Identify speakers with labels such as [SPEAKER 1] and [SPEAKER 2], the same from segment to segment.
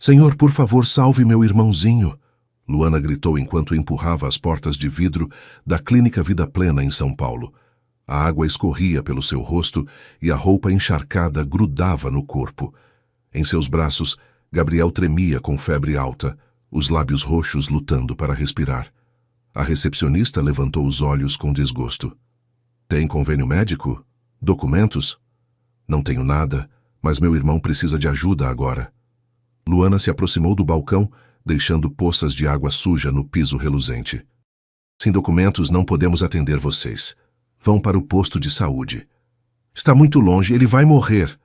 [SPEAKER 1] Senhor, por favor, salve meu irmãozinho! Luana gritou enquanto empurrava as portas de vidro da Clínica Vida Plena em São Paulo. A água escorria pelo seu rosto e a roupa encharcada grudava no corpo. Em seus braços, Gabriel tremia com febre alta, os lábios roxos lutando para respirar. A recepcionista levantou os olhos com desgosto. Tem convênio médico? Documentos? Não tenho nada, mas meu irmão precisa de ajuda agora. Luana se aproximou do balcão, deixando poças de água suja no piso reluzente. Sem documentos não podemos atender vocês. Vão para o posto de saúde. Está muito longe, ele vai morrer.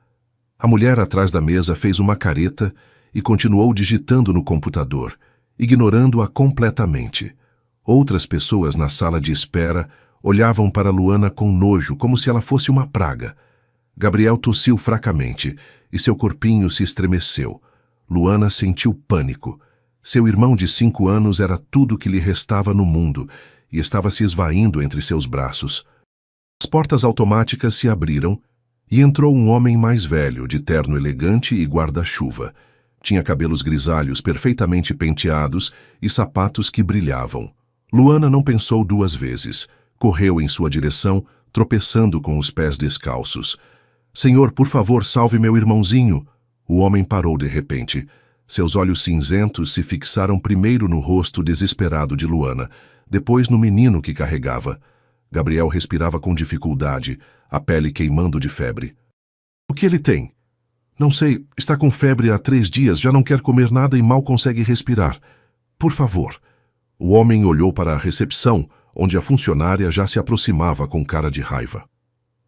[SPEAKER 1] A mulher atrás da mesa fez uma careta e continuou digitando no computador, ignorando-a completamente. Outras pessoas na sala de espera olhavam para Luana com nojo, como se ela fosse uma praga. Gabriel tossiu fracamente e seu corpinho se estremeceu. Luana sentiu pânico. Seu irmão de 5 anos era tudo que lhe restava no mundo e estava se esvaindo entre seus braços. As portas automáticas se abriram e entrou um homem mais velho, de terno elegante e guarda-chuva. Tinha cabelos grisalhos perfeitamente penteados e sapatos que brilhavam. Luana não pensou 2 vezes. Correu em sua direção, tropeçando com os pés descalços. Senhor, por favor, salve meu irmãozinho! O homem parou de repente. Seus olhos cinzentos se fixaram primeiro no rosto desesperado de Luana, depois no menino que carregava. Gabriel respirava com dificuldade, a pele queimando de febre. O que ele tem? Não sei, está com febre há 3 dias, já não quer comer nada e mal consegue respirar. Por favor. O homem olhou para a recepção, onde a funcionária já se aproximava com cara de raiva.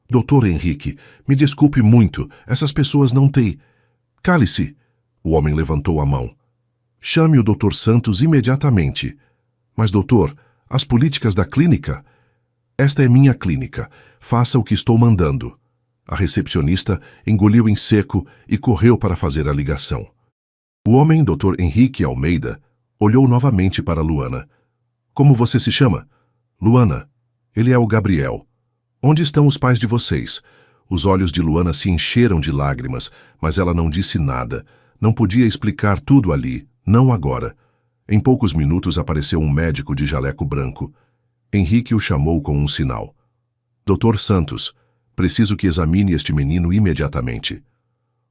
[SPEAKER 1] Doutor Henrique, me desculpe muito, essas pessoas não têm... Cale-se! O homem levantou a mão. Chame o Dr. Santos imediatamente. Mas, doutor, as políticas da clínica... Esta é minha clínica. Faça o que estou mandando. A recepcionista engoliu em seco e correu para fazer a ligação. O homem, Dr. Henrique Almeida, olhou novamente para Luana. Como você se chama? Luana. Ele é o Gabriel. Onde estão os pais de vocês? Os olhos de Luana se encheram de lágrimas, mas ela não disse nada. Não podia explicar tudo ali, não agora. Em poucos minutos apareceu um médico de jaleco branco. Henrique o chamou com um sinal. Dr. Santos, preciso que examine este menino imediatamente.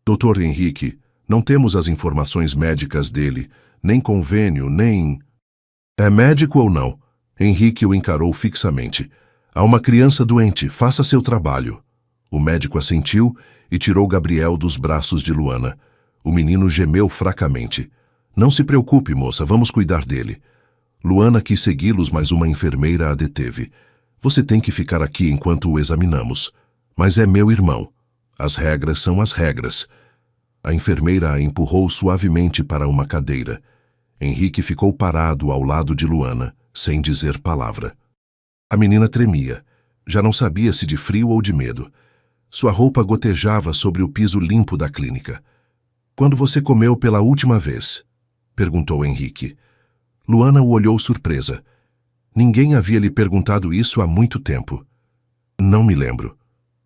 [SPEAKER 1] Dr. Henrique, não temos as informações médicas dele, nem convênio, nem... É médico ou não? Henrique o encarou fixamente. Há uma criança doente, faça seu trabalho. O médico assentiu e tirou Gabriel dos braços de Luana. O menino gemeu fracamente. Não se preocupe, moça, vamos cuidar dele. Luana quis segui-los, mas uma enfermeira a deteve. Você tem que ficar aqui enquanto o examinamos. Mas é meu irmão. As regras são as regras. A enfermeira a empurrou suavemente para uma cadeira. Henrique ficou parado ao lado de Luana, sem dizer palavra. A menina tremia. Já não sabia se de frio ou de medo. Sua roupa gotejava sobre o piso limpo da clínica. Quando você comeu pela última vez? Perguntou Henrique. Luana o olhou surpresa. Ninguém havia lhe perguntado isso há muito tempo. Não me lembro.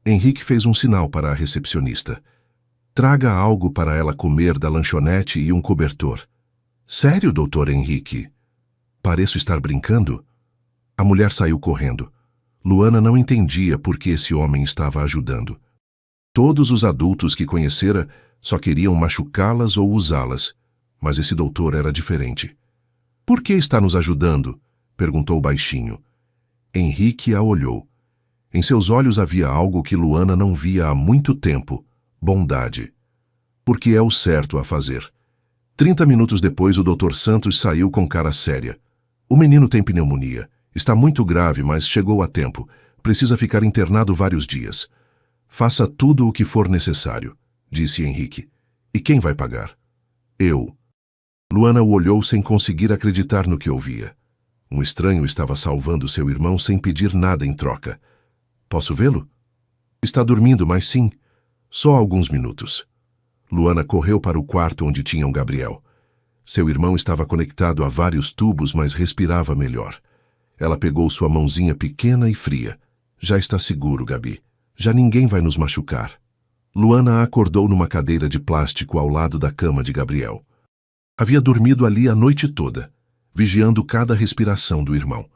[SPEAKER 1] Henrique fez um sinal para a recepcionista. Traga algo para ela comer da lanchonete e um cobertor. Sério, doutor Henrique? Pareço estar brincando? A mulher saiu correndo. Luana não entendia por que esse homem estava ajudando. Todos os adultos que conhecera só queriam machucá-las ou usá-las, mas esse doutor era diferente. Por que está nos ajudando? Perguntou baixinho. Henrique a olhou. Em seus olhos havia algo que Luana não via há muito tempo: bondade. Porque é o certo a fazer. 30 minutos depois, o Dr. Santos saiu com cara séria. O menino tem pneumonia. Está muito grave, mas chegou a tempo. Precisa ficar internado vários dias. Faça tudo o que for necessário, disse Henrique. E quem vai pagar? Eu. Luana o olhou sem conseguir acreditar no que ouvia. Um estranho estava salvando seu irmão sem pedir nada em troca. Posso vê-lo? Está dormindo, mas sim. Só alguns minutos. Luana correu para o quarto onde tinham Gabriel. Seu irmão estava conectado a vários tubos, mas respirava melhor. Ela pegou sua mãozinha pequena e fria. Já está seguro, Gabi. Já ninguém vai nos machucar. Luana a acordou numa cadeira de plástico ao lado da cama de Gabriel. Havia dormido ali a noite toda, vigiando cada respiração do irmão.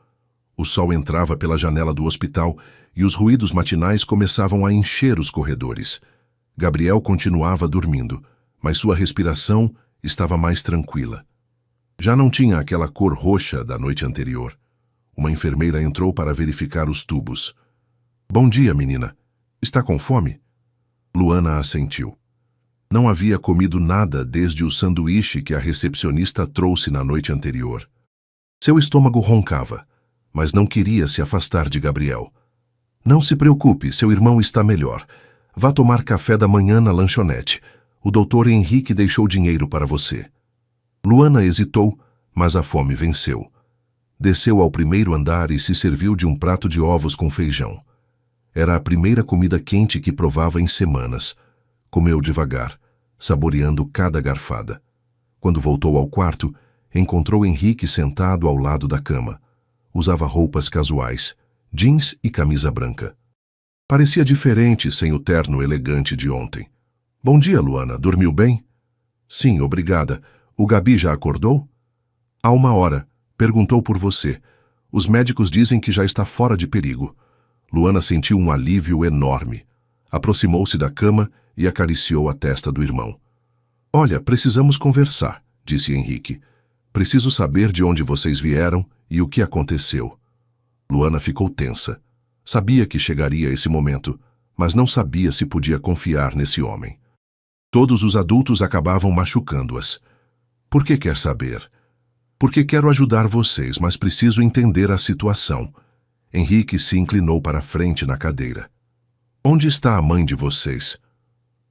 [SPEAKER 1] O sol entrava pela janela do hospital e os ruídos matinais começavam a encher os corredores. Gabriel continuava dormindo, mas sua respiração estava mais tranquila. Já não tinha aquela cor roxa da noite anterior. Uma enfermeira entrou para verificar os tubos. "Bom dia, menina. Está com fome?" Luana assentiu. Não havia comido nada desde o sanduíche que a recepcionista trouxe na noite anterior. Seu estômago roncava, mas não queria se afastar de Gabriel. "Não se preocupe, seu irmão está melhor. Vá tomar café da manhã na lanchonete. O doutor Henrique deixou dinheiro para você." Luana hesitou, mas a fome venceu. Desceu ao primeiro andar e se serviu de um prato de ovos com feijão. Era a primeira comida quente que provava em semanas. Comeu devagar, saboreando cada garfada. Quando voltou ao quarto, encontrou Henrique sentado ao lado da cama. Usava roupas casuais, jeans e camisa branca. Parecia diferente sem o terno elegante de ontem. "Bom dia, Luana. Dormiu bem?" "Sim, obrigada. O Gabi já acordou?" "Há 1 hora. Perguntou por você. Os médicos dizem que já está fora de perigo." Luana sentiu um alívio enorme. Aproximou-se da cama e acariciou a testa do irmão. "Olha, precisamos conversar", disse Henrique. "Preciso saber de onde vocês vieram e o que aconteceu." Luana ficou tensa. Sabia que chegaria esse momento, mas não sabia se podia confiar nesse homem. Todos os adultos acabavam machucando-as. "Por que quer saber?" "Porque quero ajudar vocês, mas preciso entender a situação." Henrique se inclinou para a frente na cadeira. "Onde está a mãe de vocês?"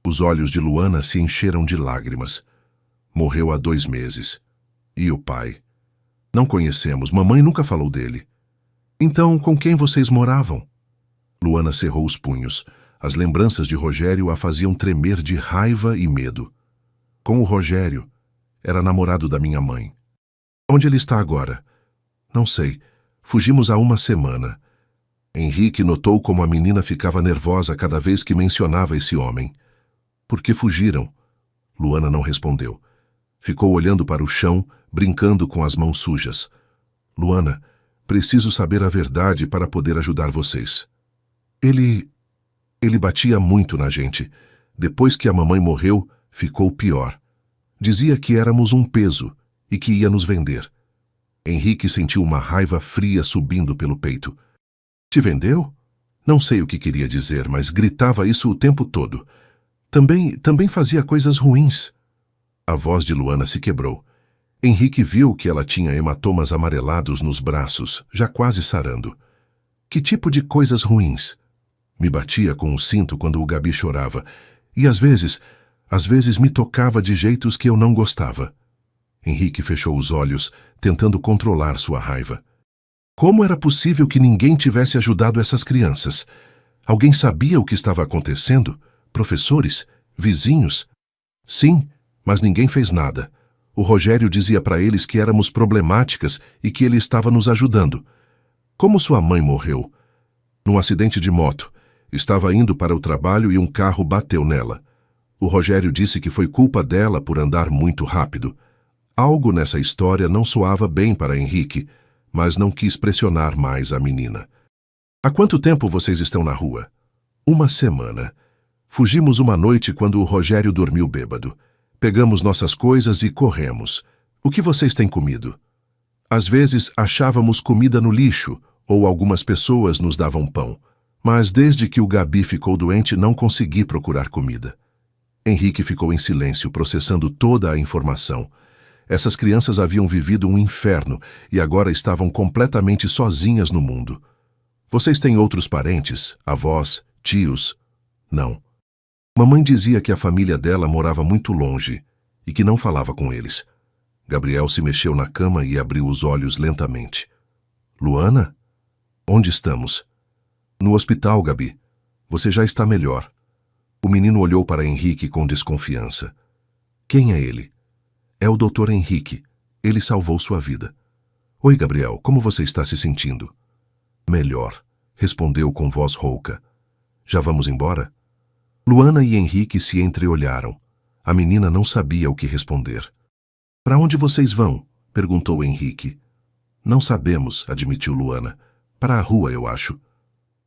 [SPEAKER 1] Os olhos de Luana se encheram de lágrimas. "Morreu há 2 meses. E o pai?" "Não conhecemos, mamãe nunca falou dele." "Então, com quem vocês moravam?" Luana cerrou os punhos. As lembranças de Rogério a faziam tremer de raiva e medo. "Com o Rogério. Era namorado da minha mãe." "Onde ele está agora?" "Não sei. Fugimos há 1 semana." Henrique notou como a menina ficava nervosa cada vez que mencionava esse homem. "Por que fugiram?" Luana não respondeu. Ficou olhando para o chão, brincando com as mãos sujas. "Luana, preciso saber a verdade para poder ajudar vocês." Ele batia muito na gente. Depois que a mamãe morreu, ficou pior. Dizia que éramos um peso e que ia nos vender. Henrique sentiu uma raiva fria subindo pelo peito. "Te vendeu?" Não sei o que queria dizer, mas gritava isso o tempo todo. Também fazia coisas ruins." A voz de Luana se quebrou. Henrique viu que ela tinha hematomas amarelados nos braços, já quase sarando. "Que tipo de coisas ruins?" "Me batia com o cinto quando o Gabi chorava, e às vezes me tocava de jeitos que eu não gostava." Henrique fechou os olhos, tentando controlar sua raiva. Como era possível que ninguém tivesse ajudado essas crianças? Alguém sabia o que estava acontecendo? Professores? Vizinhos? Sim, mas ninguém fez nada. O Rogério dizia para eles que éramos problemáticas e que ele estava nos ajudando. "Como sua mãe morreu?" "Num acidente de moto. Estava indo para o trabalho e um carro bateu nela. O Rogério disse que foi culpa dela por andar muito rápido." Algo nessa história não soava bem para Henrique, mas não quis pressionar mais a menina. "Há quanto tempo vocês estão na rua?" 1 semana. Fugimos uma noite quando o Rogério dormiu bêbado. Pegamos nossas coisas e corremos. O que vocês têm comido?" Às vezes achávamos comida no lixo, ou algumas pessoas nos davam pão. Mas desde que o Gabi ficou doente, não consegui procurar comida. Henrique ficou em silêncio, processando toda a informação. Essas crianças haviam vivido um inferno e agora estavam completamente sozinhas no mundo. "Vocês têm outros parentes? Avós? Tios?" "Não." Mamãe dizia que a família dela morava muito longe e que não falava com eles. Gabriel se mexeu na cama e abriu os olhos lentamente. "Luana? Onde estamos?" "No hospital, Gabi. Você já está melhor." O menino olhou para Henrique com desconfiança. "Quem é ele?" "É o Dr. Henrique. Ele salvou sua vida." "Oi, Gabriel, como você está se sentindo?" "Melhor", respondeu com voz rouca. "Já vamos embora?" Luana e Henrique se entreolharam. A menina não sabia o que responder. Para onde vocês vão? Perguntou Henrique. Não sabemos, admitiu Luana. Para a rua, eu acho.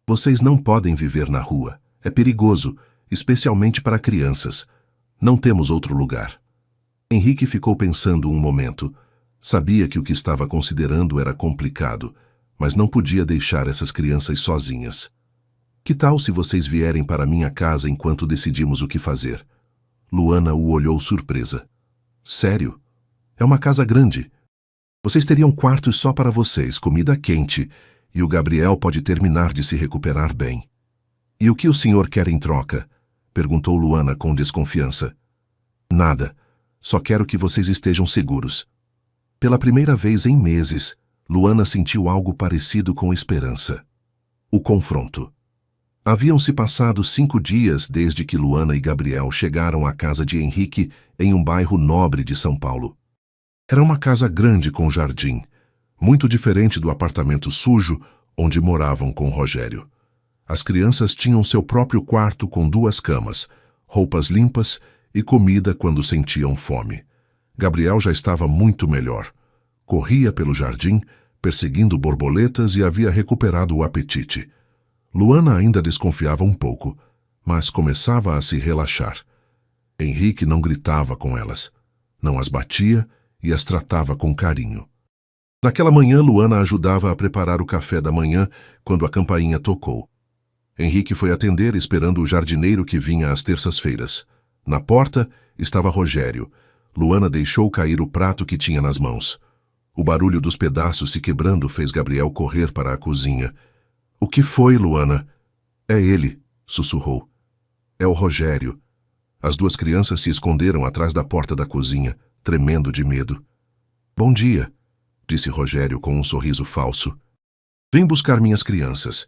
[SPEAKER 1] Vocês não podem viver na rua. É perigoso, especialmente para crianças. Não temos outro lugar. Henrique ficou pensando um momento. Sabia que o que estava considerando era complicado, mas não podia deixar essas crianças sozinhas. Que tal se vocês vierem para minha casa enquanto decidimos o que fazer? Luana o olhou surpresa. Sério? É uma casa grande. Vocês teriam quartos só para vocês, comida quente, e o Gabriel pode terminar de se recuperar bem. E o que o senhor quer em troca? Perguntou Luana com desconfiança. Nada. Só quero que vocês estejam seguros. Pela primeira vez em meses, Luana sentiu algo parecido com esperança. O confronto. Haviam-se passado 5 dias desde que Luana e Gabriel chegaram à casa de Henrique em um bairro nobre de São Paulo. Era uma casa grande com jardim, muito diferente do apartamento sujo onde moravam com Rogério. As crianças tinham seu próprio quarto com 2 camas, roupas limpas e comida quando sentiam fome. Gabriel já estava muito melhor. Corria pelo jardim, perseguindo borboletas e havia recuperado o apetite. Luana ainda desconfiava um pouco, mas começava a se relaxar. Henrique não gritava com elas, não as batia e as tratava com carinho. Naquela manhã, Luana ajudava a preparar o café da manhã quando a campainha tocou. Henrique foi atender esperando o jardineiro que vinha às terças-feiras. Na porta estava Rogério. Luana deixou cair o prato que tinha nas mãos. O barulho dos pedaços se quebrando fez Gabriel correr para a cozinha. — O que foi, Luana? — É ele, sussurrou. — É o Rogério. As 2 crianças se esconderam atrás da porta da cozinha, tremendo de medo. — Bom dia, disse Rogério com um sorriso falso. — Vim buscar minhas crianças.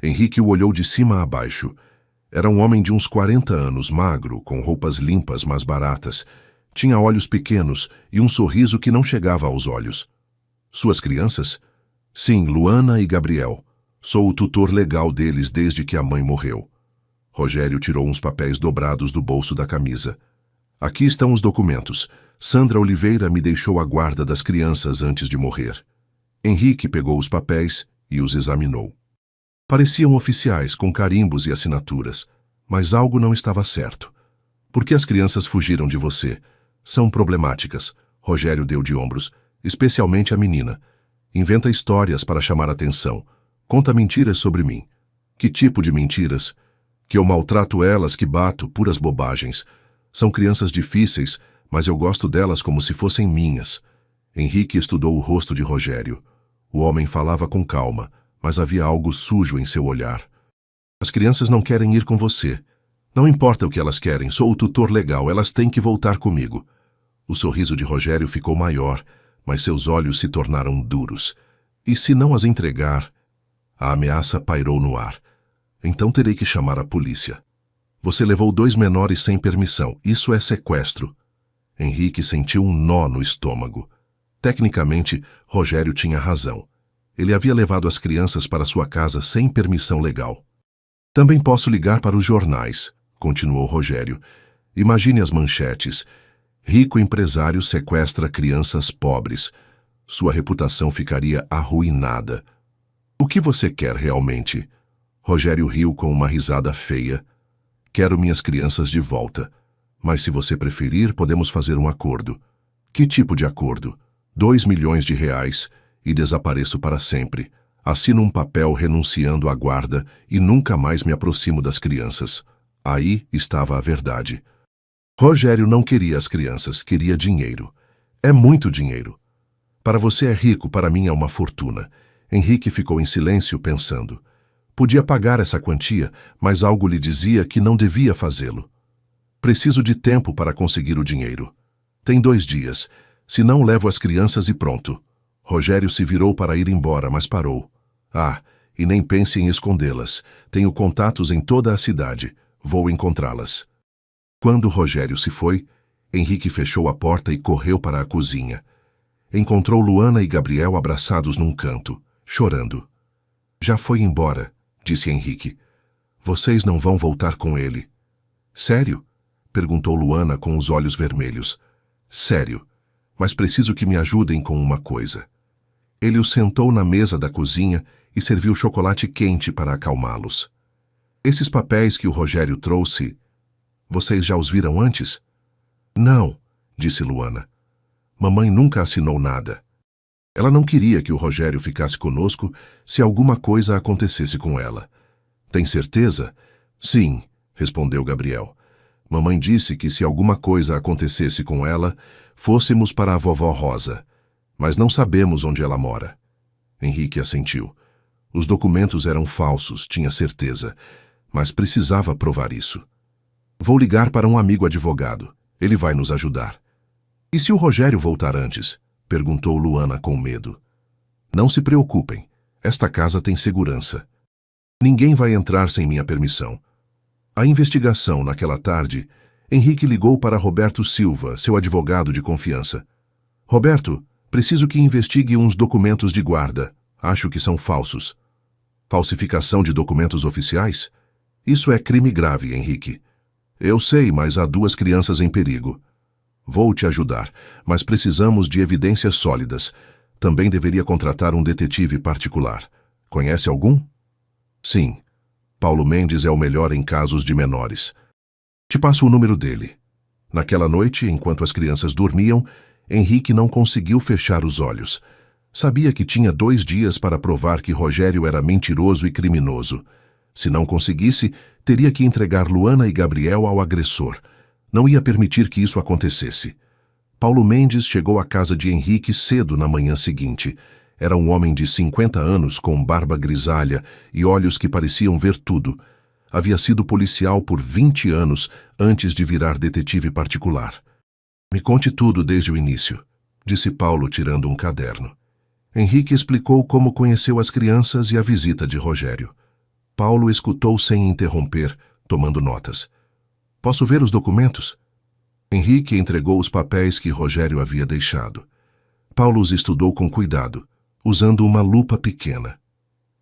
[SPEAKER 1] Henrique o olhou de cima a baixo. Era um homem de uns 40 anos, magro, com roupas limpas, mas baratas. Tinha olhos pequenos e um sorriso que não chegava aos olhos. — Suas crianças? — Sim, Luana e Gabriel. Sou o tutor legal deles desde que a mãe morreu. Rogério tirou uns papéis dobrados do bolso da camisa. — Aqui estão os documentos. Sandra Oliveira me deixou a guarda das crianças antes de morrer. Henrique pegou os papéis e os examinou. Pareciam oficiais, com carimbos e assinaturas, mas algo não estava certo. — Por que as crianças fugiram de você? São problemáticas. Rogério deu de ombros, especialmente a menina. Inventa histórias para chamar atenção. Conta mentiras sobre mim. Que tipo de mentiras? Que eu maltrato elas, que bato, puras bobagens. São crianças difíceis, mas eu gosto delas como se fossem minhas. Henrique estudou o rosto de Rogério. O homem falava com calma, mas havia algo sujo em seu olhar. As crianças não querem ir com você. Não importa o que elas querem, sou o tutor legal, elas têm que voltar comigo. O sorriso de Rogério ficou maior, mas seus olhos se tornaram duros. E se não as entregar... A ameaça pairou no ar. Então terei que chamar a polícia. Você levou 2 menores sem permissão. Isso é sequestro. Henrique sentiu um nó no estômago. Tecnicamente, Rogério tinha razão. Ele havia levado as crianças para sua casa sem permissão legal. Também posso ligar para os jornais, continuou Rogério. Imagine as manchetes. Rico empresário sequestra crianças pobres. Sua reputação ficaria arruinada. O que você quer realmente? Rogério riu com uma risada feia. Quero minhas crianças de volta. Mas se você preferir, podemos fazer um acordo. Que tipo de acordo? 2 milhões de reais e desapareço para sempre. Assino um papel renunciando à guarda e nunca mais me aproximo das crianças. Aí estava a verdade. Rogério não queria as crianças, queria dinheiro. É muito dinheiro. Para você é rico, para mim é uma fortuna. Henrique ficou em silêncio pensando. Podia pagar essa quantia, mas algo lhe dizia que não devia fazê-lo. Preciso de tempo para conseguir o dinheiro. Tem 2 dias. Se não, levo as crianças e pronto. Rogério se virou para ir embora, mas parou. Ah, e nem pense em escondê-las. Tenho contatos em toda a cidade. Vou encontrá-las. Quando Rogério se foi, Henrique fechou a porta e correu para a cozinha. Encontrou Luana e Gabriel abraçados num canto, chorando. Já foi embora, disse Henrique. Vocês não vão voltar com ele. Sério? Perguntou Luana com os olhos vermelhos. Sério. mas preciso que me ajudem com uma coisa. Ele os sentou na mesa da cozinha e serviu chocolate quente para acalmá-los. Esses papéis que o Rogério trouxe, vocês já os viram antes? Não, disse Luana. Mamãe nunca assinou nada. Ela não queria que o Rogério ficasse conosco se alguma coisa acontecesse com ela. Tem certeza? Sim, respondeu Gabriel. Mamãe disse que se alguma coisa acontecesse com ela, fôssemos para a vovó Rosa, mas não sabemos onde ela mora. Henrique assentiu. Os documentos eram falsos, tinha certeza, mas precisava provar isso. Vou ligar para um amigo advogado. Ele vai nos ajudar. E se o Rogério voltar antes? Perguntou Luana com medo. Não se preocupem. Esta casa tem segurança. Ninguém vai entrar sem minha permissão. A investigação, naquela tarde, Henrique ligou para Roberto Silva, seu advogado de confiança. Roberto, preciso que investigue uns documentos de guarda. Acho que são falsos. Falsificação de documentos oficiais? Isso é crime grave, Henrique. Eu sei, mas há 2 crianças em perigo. Vou te ajudar, mas precisamos de evidências sólidas. Também deveria contratar um detetive particular. Conhece algum? Sim. Paulo Mendes é o melhor em casos de menores. Te passo o número dele. Naquela noite, enquanto as crianças dormiam, Henrique não conseguiu fechar os olhos. Sabia que tinha 2 dias para provar que Rogério era mentiroso e criminoso. Se não conseguisse, teria que entregar Luana e Gabriel ao agressor. Não ia permitir que isso acontecesse. Paulo Mendes chegou à casa de Henrique cedo na manhã seguinte. Era um homem de 50 anos, com barba grisalha e olhos que pareciam ver tudo. Havia sido policial por 20 anos antes de virar detetive particular. Me conte tudo desde o início, disse Paulo, tirando um caderno. Henrique explicou como conheceu as crianças e a visita de Rogério. Paulo escutou sem interromper, tomando notas. Posso ver os documentos? Henrique entregou os papéis que Rogério havia deixado. Paulo os estudou com cuidado, usando uma lupa pequena.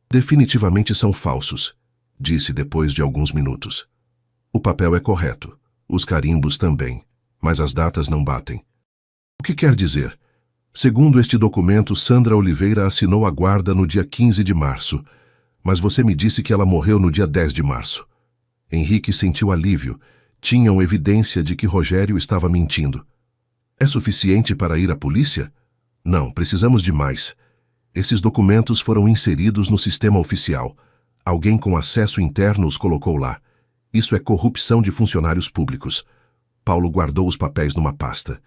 [SPEAKER 1] Definitivamente são falsos, disse depois de alguns minutos. O papel é correto, os carimbos também, mas as datas não batem. O que quer dizer? Segundo este documento, Sandra Oliveira assinou a guarda no dia 15 de março, mas você me disse que ela morreu no dia 10 de março. Henrique sentiu alívio. Tinham evidência de que Rogério estava mentindo. É suficiente para ir à polícia? Não, precisamos de mais. Esses documentos foram inseridos no sistema oficial. Alguém com acesso interno os colocou lá. Isso é corrupção de funcionários públicos. Paulo guardou os papéis numa pasta.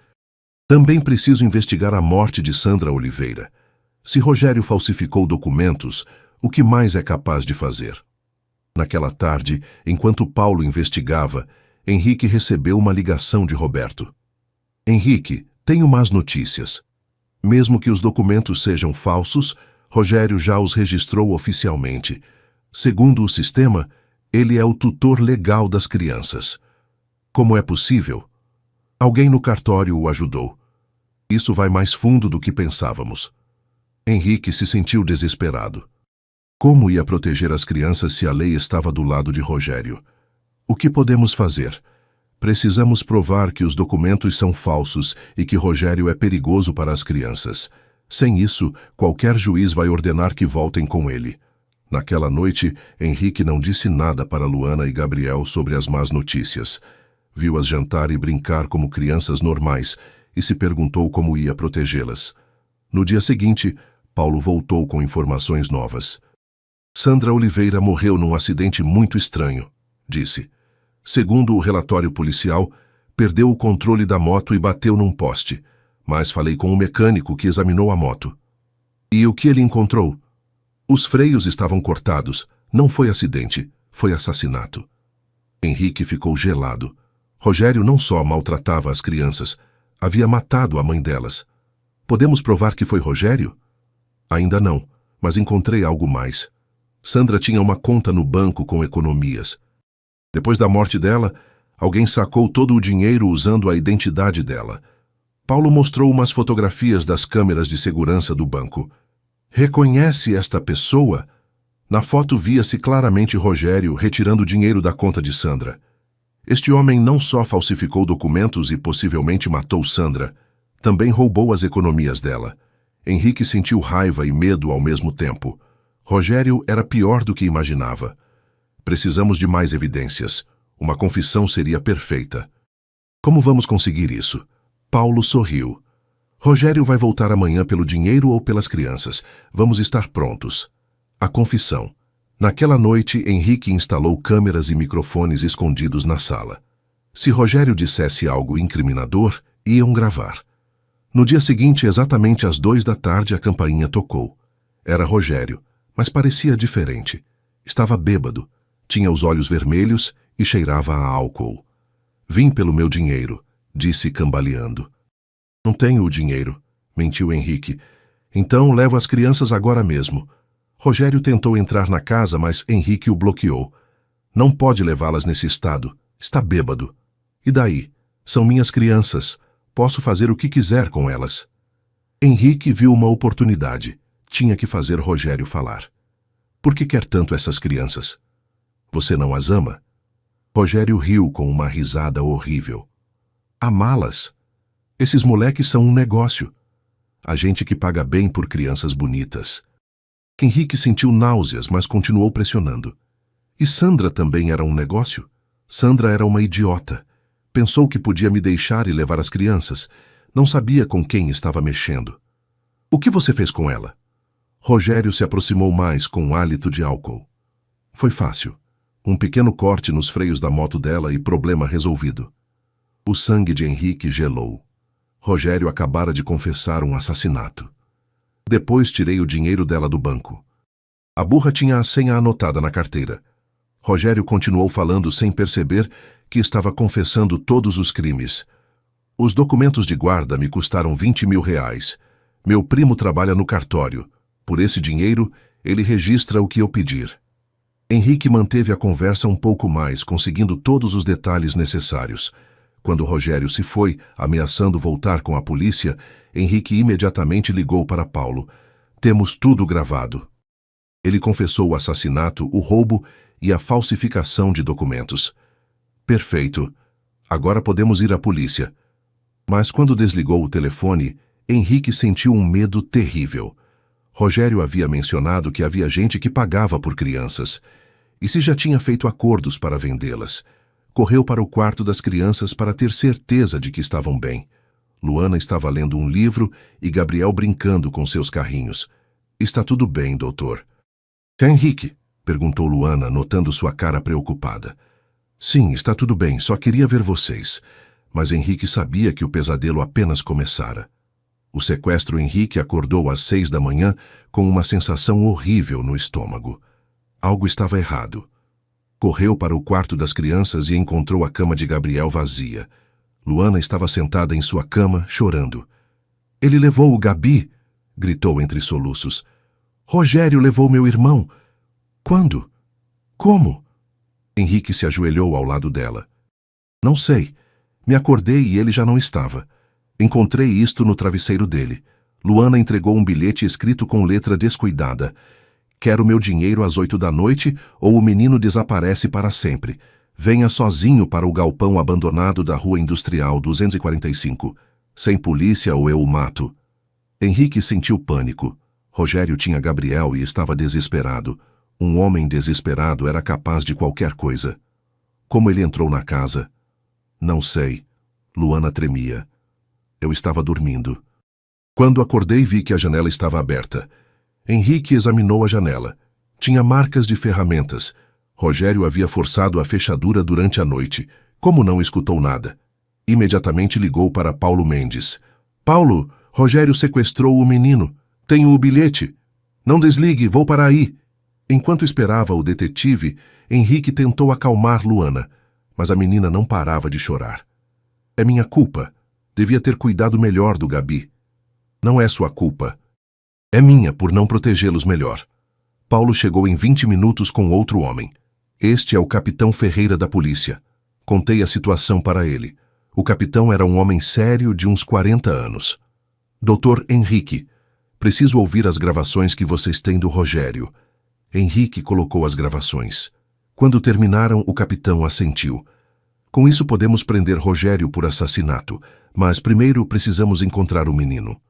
[SPEAKER 1] Também preciso investigar a morte de Sandra Oliveira. Se Rogério falsificou documentos, o que mais é capaz de fazer? Naquela tarde, enquanto Paulo investigava, Henrique recebeu uma ligação de Roberto. Henrique, tenho más notícias. Mesmo que os documentos sejam falsos, Rogério já os registrou oficialmente. Segundo o sistema, ele é o tutor legal das crianças. Como é possível? Alguém no cartório o ajudou. Isso vai mais fundo do que pensávamos. Henrique se sentiu desesperado. Como ia proteger as crianças se a lei estava do lado de Rogério? O que podemos fazer? Precisamos provar que os documentos são falsos e que Rogério é perigoso para as crianças. Sem isso, qualquer juiz vai ordenar que voltem com ele. Naquela noite, Henrique não disse nada para Luana e Gabriel sobre as más notícias. Viu-as jantar e brincar como crianças normais e se perguntou como ia protegê-las. No dia seguinte, Paulo voltou com informações novas. Sandra Oliveira morreu num acidente muito estranho, disse. Segundo o relatório policial, perdeu o controle da moto e bateu num poste, mas falei com um mecânico que examinou a moto. E o que ele encontrou? Os freios estavam cortados. Não foi acidente, foi assassinato. Henrique ficou gelado. Rogério não só maltratava as crianças, havia matado a mãe delas. Podemos provar que foi Rogério? Ainda não, mas encontrei algo mais. Sandra tinha uma conta no banco com economias. Depois da morte dela, alguém sacou todo o dinheiro usando a identidade dela. Paulo mostrou umas fotografias das câmeras de segurança do banco. Reconhece esta pessoa? Na foto via-se claramente Rogério retirando dinheiro da conta de Sandra. Este homem não só falsificou documentos e possivelmente matou Sandra, Também roubou as economias dela. Henrique sentiu raiva e medo ao mesmo tempo. Rogério era pior do que imaginava. Precisamos de mais evidências. Uma confissão seria perfeita. Como vamos conseguir isso? Paulo sorriu. Rogério vai voltar amanhã pelo dinheiro ou pelas crianças. Vamos estar prontos. A confissão. Naquela noite, Henrique instalou câmeras e microfones escondidos na sala. Se Rogério dissesse algo incriminador, iam gravar. No dia seguinte, exatamente às 2 da tarde, a campainha tocou. Era Rogério, mas parecia diferente. Estava bêbado, tinha os olhos vermelhos e cheirava a álcool. Vim pelo meu dinheiro, disse cambaleando. Não tenho o dinheiro, mentiu Henrique. Então levo as crianças agora mesmo. Rogério tentou entrar na casa, mas Henrique o bloqueou. Não pode levá-las nesse estado. Está bêbado. E daí? São minhas crianças. Posso fazer o que quiser com elas. Henrique viu uma oportunidade. Tinha que fazer Rogério falar. Por que quer tanto essas crianças? Você não as ama? Rogério riu com uma risada horrível. Amá-las? Esses moleques são um negócio. A gente que paga bem por crianças bonitas. Henrique sentiu náuseas, mas continuou pressionando. E Sandra também era um negócio? Sandra era uma idiota. Pensou que podia me deixar e levar as crianças. Não sabia com quem estava mexendo. O que você fez com ela? Rogério se aproximou mais com um hálito de álcool. Foi fácil. Um pequeno corte nos freios da moto dela e problema resolvido. O sangue de Henrique gelou. Rogério acabara de confessar um assassinato. Depois tirei o dinheiro dela do banco. A burra tinha a senha anotada na carteira. Rogério continuou falando sem perceber que estava confessando todos os crimes. Os documentos de guarda me custaram 20 mil reais. Meu primo trabalha no cartório. Por esse dinheiro, ele registra o que eu pedir. Henrique manteve a conversa um pouco mais, conseguindo todos os detalhes necessários. Quando Rogério se foi, ameaçando voltar com a polícia, Henrique imediatamente ligou para Paulo. Temos tudo gravado. Ele confessou o assassinato, o roubo e a falsificação de documentos. Perfeito. Agora podemos ir à polícia. Mas quando desligou o telefone, Henrique sentiu um medo terrível. Rogério havia mencionado que havia gente que pagava por crianças. E se já tinha feito acordos para vendê-las? Correu para o quarto das crianças para ter certeza de que estavam bem. Luana estava lendo um livro e Gabriel brincando com seus carrinhos. Está tudo bem, doutor. É Henrique? Perguntou Luana, notando sua cara preocupada. Sim, está tudo bem, só queria ver vocês. Mas Henrique sabia que o pesadelo apenas começara. O sequestro Henrique acordou às 6 da manhã com uma sensação horrível no estômago. Algo estava errado. Correu para o quarto das crianças e encontrou a cama de Gabriel vazia. Luana estava sentada em sua cama, chorando. Ele levou o Gabi, gritou entre soluços. Rogério levou meu irmão. Quando? Como? Henrique se ajoelhou ao lado dela. Não sei. Me acordei e ele já não estava. Encontrei isto no travesseiro dele. Luana entregou um bilhete escrito com letra descuidada. Quero meu dinheiro às 8 da noite ou o menino desaparece para sempre. Venha sozinho para o galpão abandonado da Rua Industrial 245. Sem polícia ou eu o mato. Henrique sentiu pânico. Rogério tinha Gabriel e estava desesperado. Um homem desesperado era capaz de qualquer coisa. Como ele entrou na casa? Não sei. Luana tremia. Eu estava dormindo. Quando acordei, vi que a janela estava aberta. Henrique examinou a janela. Tinha marcas de ferramentas. Rogério havia forçado a fechadura durante a noite. Como não escutou nada? Imediatamente ligou para Paulo Mendes. Paulo, Rogério sequestrou o menino. Tenho o bilhete. Não desligue, vou para aí. Enquanto esperava o detetive, Henrique tentou acalmar Luana, mas a menina não parava de chorar. É minha culpa. Devia ter cuidado melhor do Gabi. Não é sua culpa. É minha por não protegê-los melhor. Paulo chegou em 20 minutos com outro homem. Este é o capitão Ferreira da polícia. Contei a situação para ele. O capitão era um homem sério de uns 40 anos. Doutor Henrique, preciso ouvir as gravações que vocês têm do Rogério. Henrique colocou as gravações. Quando terminaram, o capitão assentiu. Com isso podemos prender Rogério por assassinato, Mas primeiro precisamos encontrar o menino.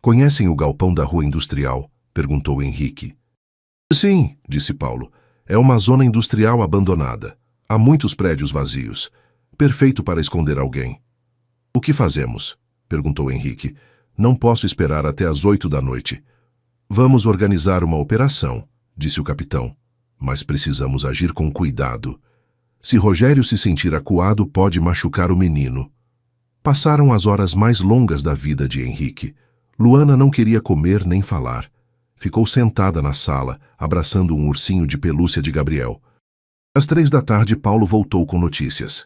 [SPEAKER 1] Conhecem o galpão da Rua Industrial? Perguntou Henrique. Sim, disse Paulo. É uma zona industrial abandonada. Há muitos prédios vazios. Perfeito para esconder alguém. O que fazemos? Perguntou Henrique. Não posso esperar até às 8 da noite. Vamos organizar uma operação, disse o capitão. Mas precisamos agir com cuidado. Se Rogério se sentir acuado, pode machucar o menino. Passaram as horas mais longas da vida de Henrique. Luana não queria comer nem falar. Ficou sentada na sala, abraçando um ursinho de pelúcia de Gabriel. Às 3 da tarde, Paulo voltou com notícias.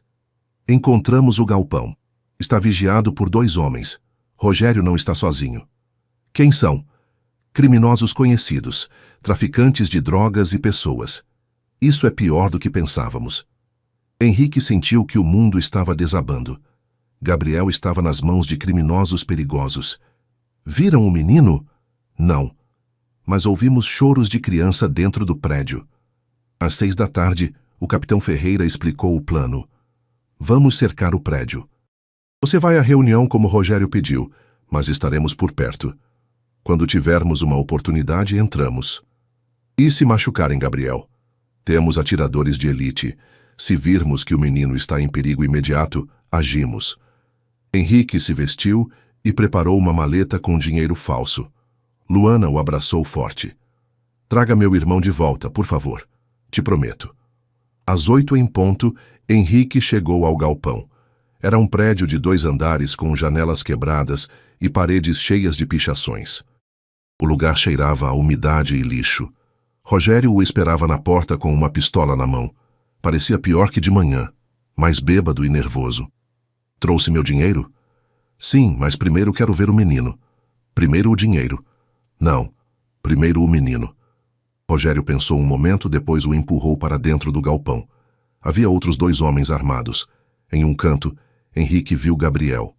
[SPEAKER 1] Encontramos o galpão. Está vigiado por 2 homens. Rogério não está sozinho. Quem são? Criminosos conhecidos, traficantes de drogas e pessoas. Isso é pior do que pensávamos. Henrique sentiu que o mundo estava desabando. Gabriel estava nas mãos de criminosos perigosos. Viram o menino? Não. Mas ouvimos choros de criança dentro do prédio. Às 6 da tarde, o capitão Ferreira explicou o plano. Vamos cercar o prédio. Você vai à reunião como Rogério pediu, mas estaremos por perto. Quando tivermos uma oportunidade, entramos. E se machucarem Gabriel? Temos atiradores de elite. Se virmos que o menino está em perigo imediato, agimos. Henrique se vestiu e preparou uma maleta com dinheiro falso. Luana o abraçou forte. Traga meu irmão de volta, por favor. Te prometo. Às 8 em ponto, Henrique chegou ao galpão. Era um prédio de 2 andares com janelas quebradas e paredes cheias de pichações. O lugar cheirava a umidade e lixo. Rogério o esperava na porta com uma pistola na mão. Parecia pior que de manhã, mais bêbado e nervoso. Trouxe meu dinheiro? Sim, mas primeiro quero ver o menino. Primeiro o dinheiro. Não, primeiro o menino. Rogério pensou um momento, depois o empurrou para dentro do galpão. Havia outros 2 homens armados. Em um canto, Henrique viu Gabriel.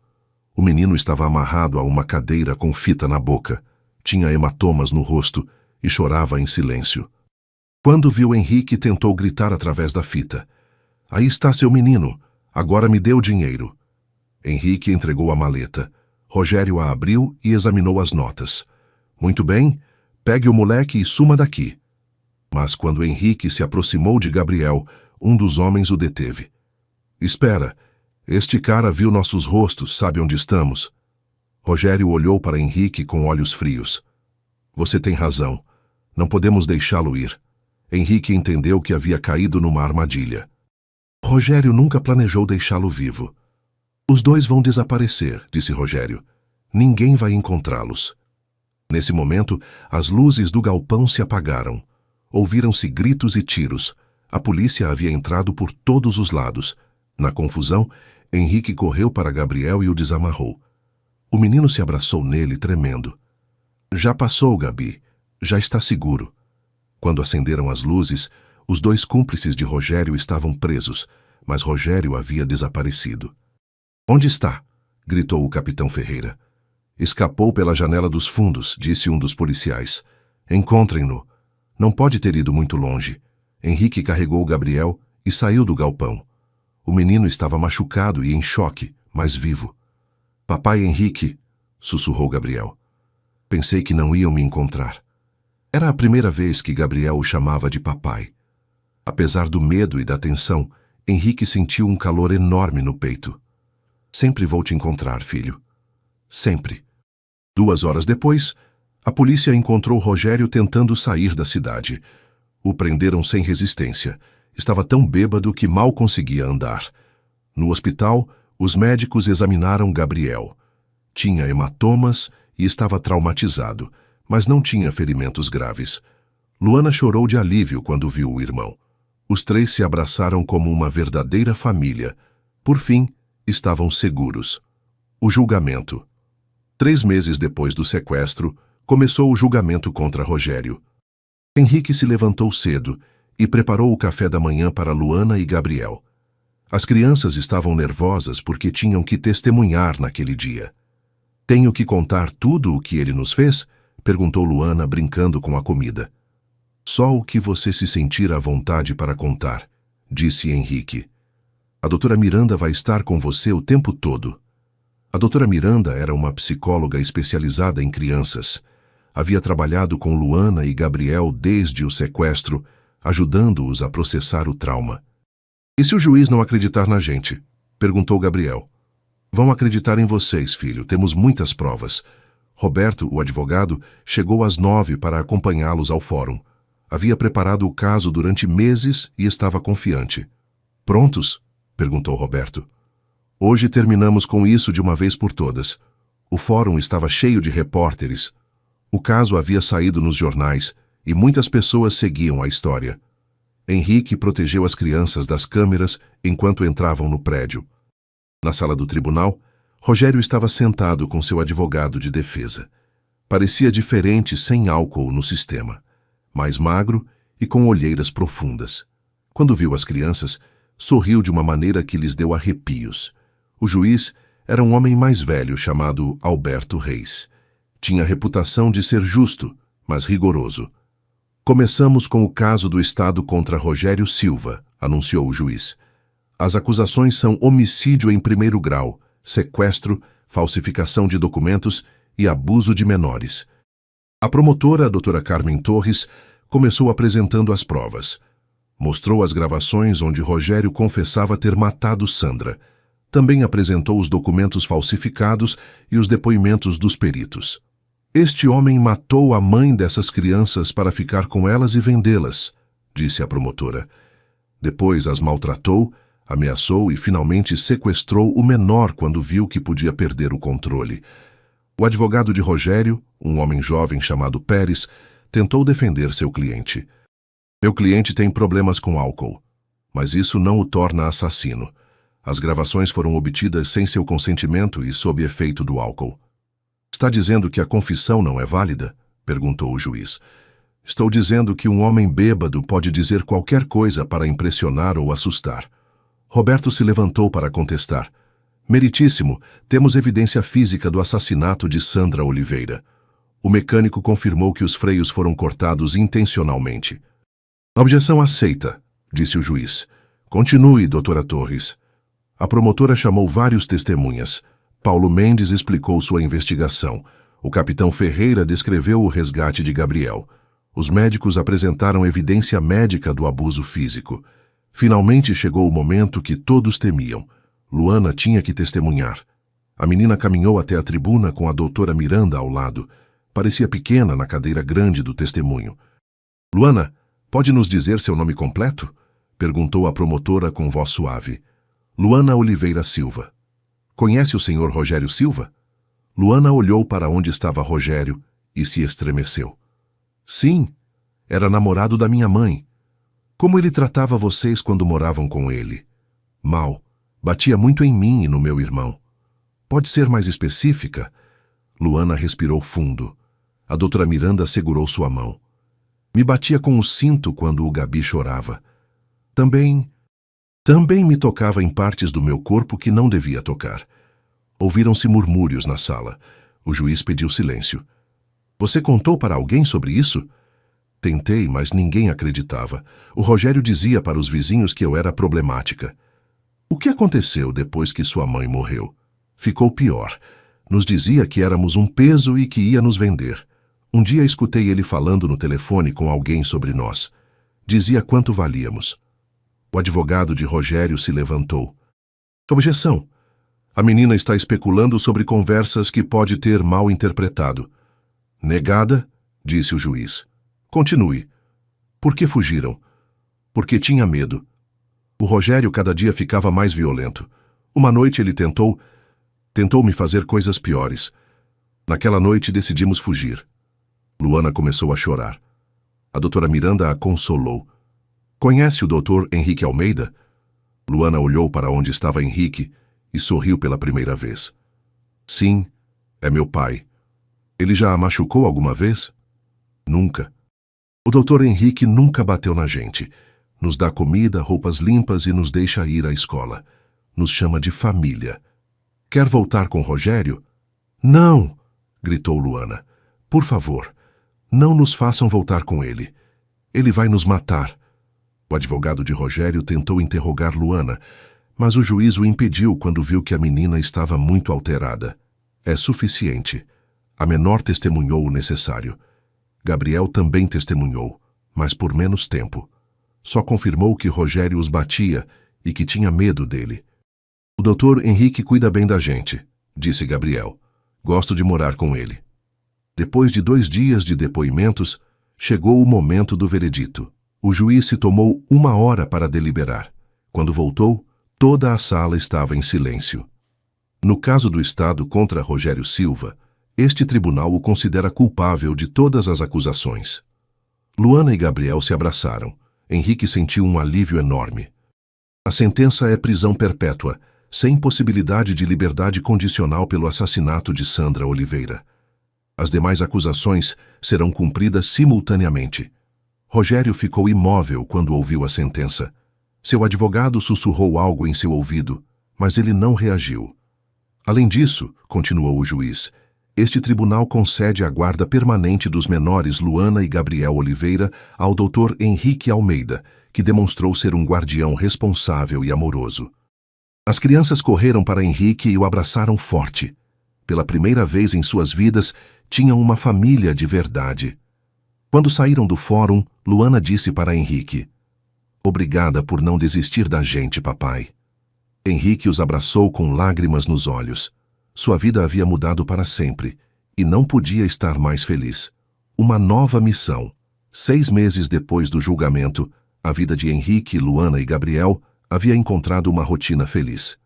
[SPEAKER 1] O menino estava amarrado a uma cadeira com fita na boca. Tinha hematomas no rosto e chorava em silêncio. Quando viu Henrique, tentou gritar através da fita. Aí está seu menino. Agora me dê o dinheiro. Henrique entregou a maleta. Rogério a abriu e examinou as notas. Muito bem, pegue o moleque e suma daqui. Mas quando Henrique se aproximou de Gabriel, um dos homens o deteve. Espera, este cara viu nossos rostos, sabe onde estamos? Rogério olhou para Henrique com olhos frios. Você tem razão. Não podemos deixá-lo ir. Henrique entendeu que havia caído numa armadilha. Rogério nunca planejou deixá-lo vivo. Os 2 vão desaparecer, disse Rogério. Ninguém vai encontrá-los. Nesse momento, as luzes do galpão se apagaram. Ouviram-se gritos e tiros. A polícia havia entrado por todos os lados. Na confusão, Henrique correu para Gabriel e o desamarrou. O menino se abraçou nele, tremendo. Já passou, Gabi. Já está seguro. Quando acenderam as luzes, os 2 cúmplices de Rogério estavam presos, mas Rogério havia desaparecido. Onde está? Gritou o capitão Ferreira. Escapou pela janela dos fundos, disse um dos policiais. Encontrem-no. Não pode ter ido muito longe. Henrique carregou Gabriel e saiu do galpão. O menino estava machucado e em choque, mas vivo. Papai Henrique, sussurrou Gabriel. Pensei que não iam me encontrar. Era a primeira vez que Gabriel o chamava de papai. Apesar do medo e da tensão, Henrique sentiu um calor enorme no peito. Sempre vou te encontrar, filho. Sempre. 2 horas depois, a polícia encontrou Rogério tentando sair da cidade. O prenderam sem resistência. Estava tão bêbado que mal conseguia andar. No hospital, os médicos examinaram Gabriel. Tinha hematomas e estava traumatizado, mas não tinha ferimentos graves. Luana chorou de alívio quando viu o irmão. Os 3 se abraçaram como uma verdadeira família. Por fim, estavam seguros. O julgamento. 3 meses depois do sequestro, começou o julgamento contra Rogério. Henrique se levantou cedo e preparou o café da manhã para Luana e Gabriel. As crianças estavam nervosas porque tinham que testemunhar naquele dia. Tenho que contar tudo o que ele nos fez? Perguntou Luana, brincando com a comida. Só o que você se sentir à vontade para contar, disse Henrique. A doutora Miranda vai estar com você o tempo todo. A doutora Miranda era uma psicóloga especializada em crianças. Havia trabalhado com Luana e Gabriel desde o sequestro, ajudando-os a processar o trauma. E se o juiz não acreditar na gente? Perguntou Gabriel. Vão acreditar em vocês, filho. Temos muitas provas. Roberto, o advogado, chegou às 9 para acompanhá-los ao fórum. Havia preparado o caso durante meses e estava confiante. Prontos? Perguntou Roberto. Hoje terminamos com isso de uma vez por todas. O fórum estava cheio de repórteres. O caso havia saído nos jornais e muitas pessoas seguiam a história. Henrique protegeu as crianças das câmeras enquanto entravam no prédio. Na sala do tribunal, Rogério estava sentado com seu advogado de defesa. Parecia diferente sem álcool no sistema, mais magro e com olheiras profundas. Quando viu as crianças, sorriu de uma maneira que lhes deu arrepios. O juiz era um homem mais velho chamado Alberto Reis. Tinha a reputação de ser justo, mas rigoroso. Começamos com o caso do Estado contra Rogério Silva, anunciou o juiz. As acusações são homicídio em primeiro grau, sequestro, falsificação de documentos e abuso de menores. A promotora, a doutora Carmen Torres, começou apresentando as provas. Mostrou as gravações onde Rogério confessava ter matado Sandra. Também apresentou os documentos falsificados e os depoimentos dos peritos. Este homem matou a mãe dessas crianças para ficar com elas e vendê-las, disse a promotora. Depois as maltratou, ameaçou e finalmente sequestrou o menor quando viu que podia perder o controle. O advogado de Rogério, um homem jovem chamado Pérez, tentou defender seu cliente. Meu cliente tem problemas com álcool, mas isso não o torna assassino. As gravações foram obtidas sem seu consentimento e sob efeito do álcool. Está dizendo que a confissão não é válida? Perguntou o juiz. Estou dizendo que um homem bêbado pode dizer qualquer coisa para impressionar ou assustar. Roberto se levantou para contestar. Meritíssimo, temos evidência física do assassinato de Sandra Oliveira. O mecânico confirmou que os freios foram cortados intencionalmente. Objeção aceita, disse o juiz. Continue, doutora Torres. A promotora chamou vários testemunhas. Paulo Mendes explicou sua investigação. O capitão Ferreira descreveu o resgate de Gabriel. Os médicos apresentaram evidência médica do abuso físico. Finalmente chegou o momento que todos temiam. Luana tinha que testemunhar. A menina caminhou até a tribuna com a doutora Miranda ao lado. Parecia pequena na cadeira grande do testemunho. Luana, pode nos dizer seu nome completo? Perguntou a promotora com voz suave. Luana Oliveira Silva. Conhece o senhor Rogério Silva? Luana olhou para onde estava Rogério e se estremeceu. Sim, era namorado da minha mãe. Como ele tratava vocês quando moravam com ele? Mal. Batia muito em mim e no meu irmão. Pode ser mais específica? Luana respirou fundo. A doutora Miranda segurou sua mão. Me batia com o cinto quando o Gabi chorava. Também me tocava em partes do meu corpo que não devia tocar. Ouviram-se murmúrios na sala. O juiz pediu silêncio. Você contou para alguém sobre isso? Tentei, mas ninguém acreditava. O Rogério dizia para os vizinhos que eu era problemática. O que aconteceu depois que sua mãe morreu? Ficou pior. Nos dizia que éramos um peso e que ia nos vender. Um dia escutei ele falando no telefone com alguém sobre nós. Dizia quanto valíamos. O advogado de Rogério se levantou. Objeção. A menina está especulando sobre conversas que pode ter mal interpretado. Negada, disse o juiz. Continue. Por que fugiram? Porque tinha medo. O Rogério cada dia ficava mais violento. Uma noite ele tentou me fazer coisas piores. Naquela noite decidimos fugir. Luana começou a chorar. A doutora Miranda a consolou. Conhece o doutor Henrique Almeida? Luana olhou para onde estava Henrique e sorriu pela primeira vez. Sim, é meu pai. Ele já a machucou alguma vez? Nunca. O doutor Henrique nunca bateu na gente. Nos dá comida, roupas limpas e nos deixa ir à escola. Nos chama de família. Quer voltar com Rogério? Não! Gritou Luana. Por favor, não nos façam voltar com ele. Ele vai nos matar. O advogado de Rogério tentou interrogar Luana, Mas o juiz o impediu quando viu que a menina estava muito alterada. É suficiente. A menor testemunhou o necessário. Gabriel também testemunhou, mas por menos tempo. Só confirmou que Rogério os batia e que tinha medo dele. O doutor Henrique cuida bem da gente, disse Gabriel. Gosto de morar com ele. Depois de 2 dias de depoimentos, chegou o momento do veredito. O juiz se tomou 1 hora para deliberar. Quando voltou, toda a sala estava em silêncio. No caso do Estado contra Rogério Silva, este tribunal o considera culpável de todas as acusações. Luana e Gabriel se abraçaram. Henrique sentiu um alívio enorme. A sentença é prisão perpétua, sem possibilidade de liberdade condicional pelo assassinato de Sandra Oliveira. As demais acusações serão cumpridas simultaneamente. Rogério ficou imóvel quando ouviu a sentença. Seu advogado sussurrou algo em seu ouvido, mas ele não reagiu. Além disso, continuou o juiz, este tribunal concede a guarda permanente dos menores Luana e Gabriel Oliveira ao Dr. Henrique Almeida, que demonstrou ser um guardião responsável e amoroso. As crianças correram para Henrique e o abraçaram forte. Pela primeira vez em suas vidas, tinham uma família de verdade. Quando saíram do fórum, Luana disse para Henrique: "Obrigada por não desistir da gente, papai." Henrique os abraçou com lágrimas nos olhos. Sua vida havia mudado para sempre, e não podia estar mais feliz. Uma nova missão. 6 meses depois do julgamento, a vida de Henrique, Luana e Gabriel havia encontrado uma rotina feliz.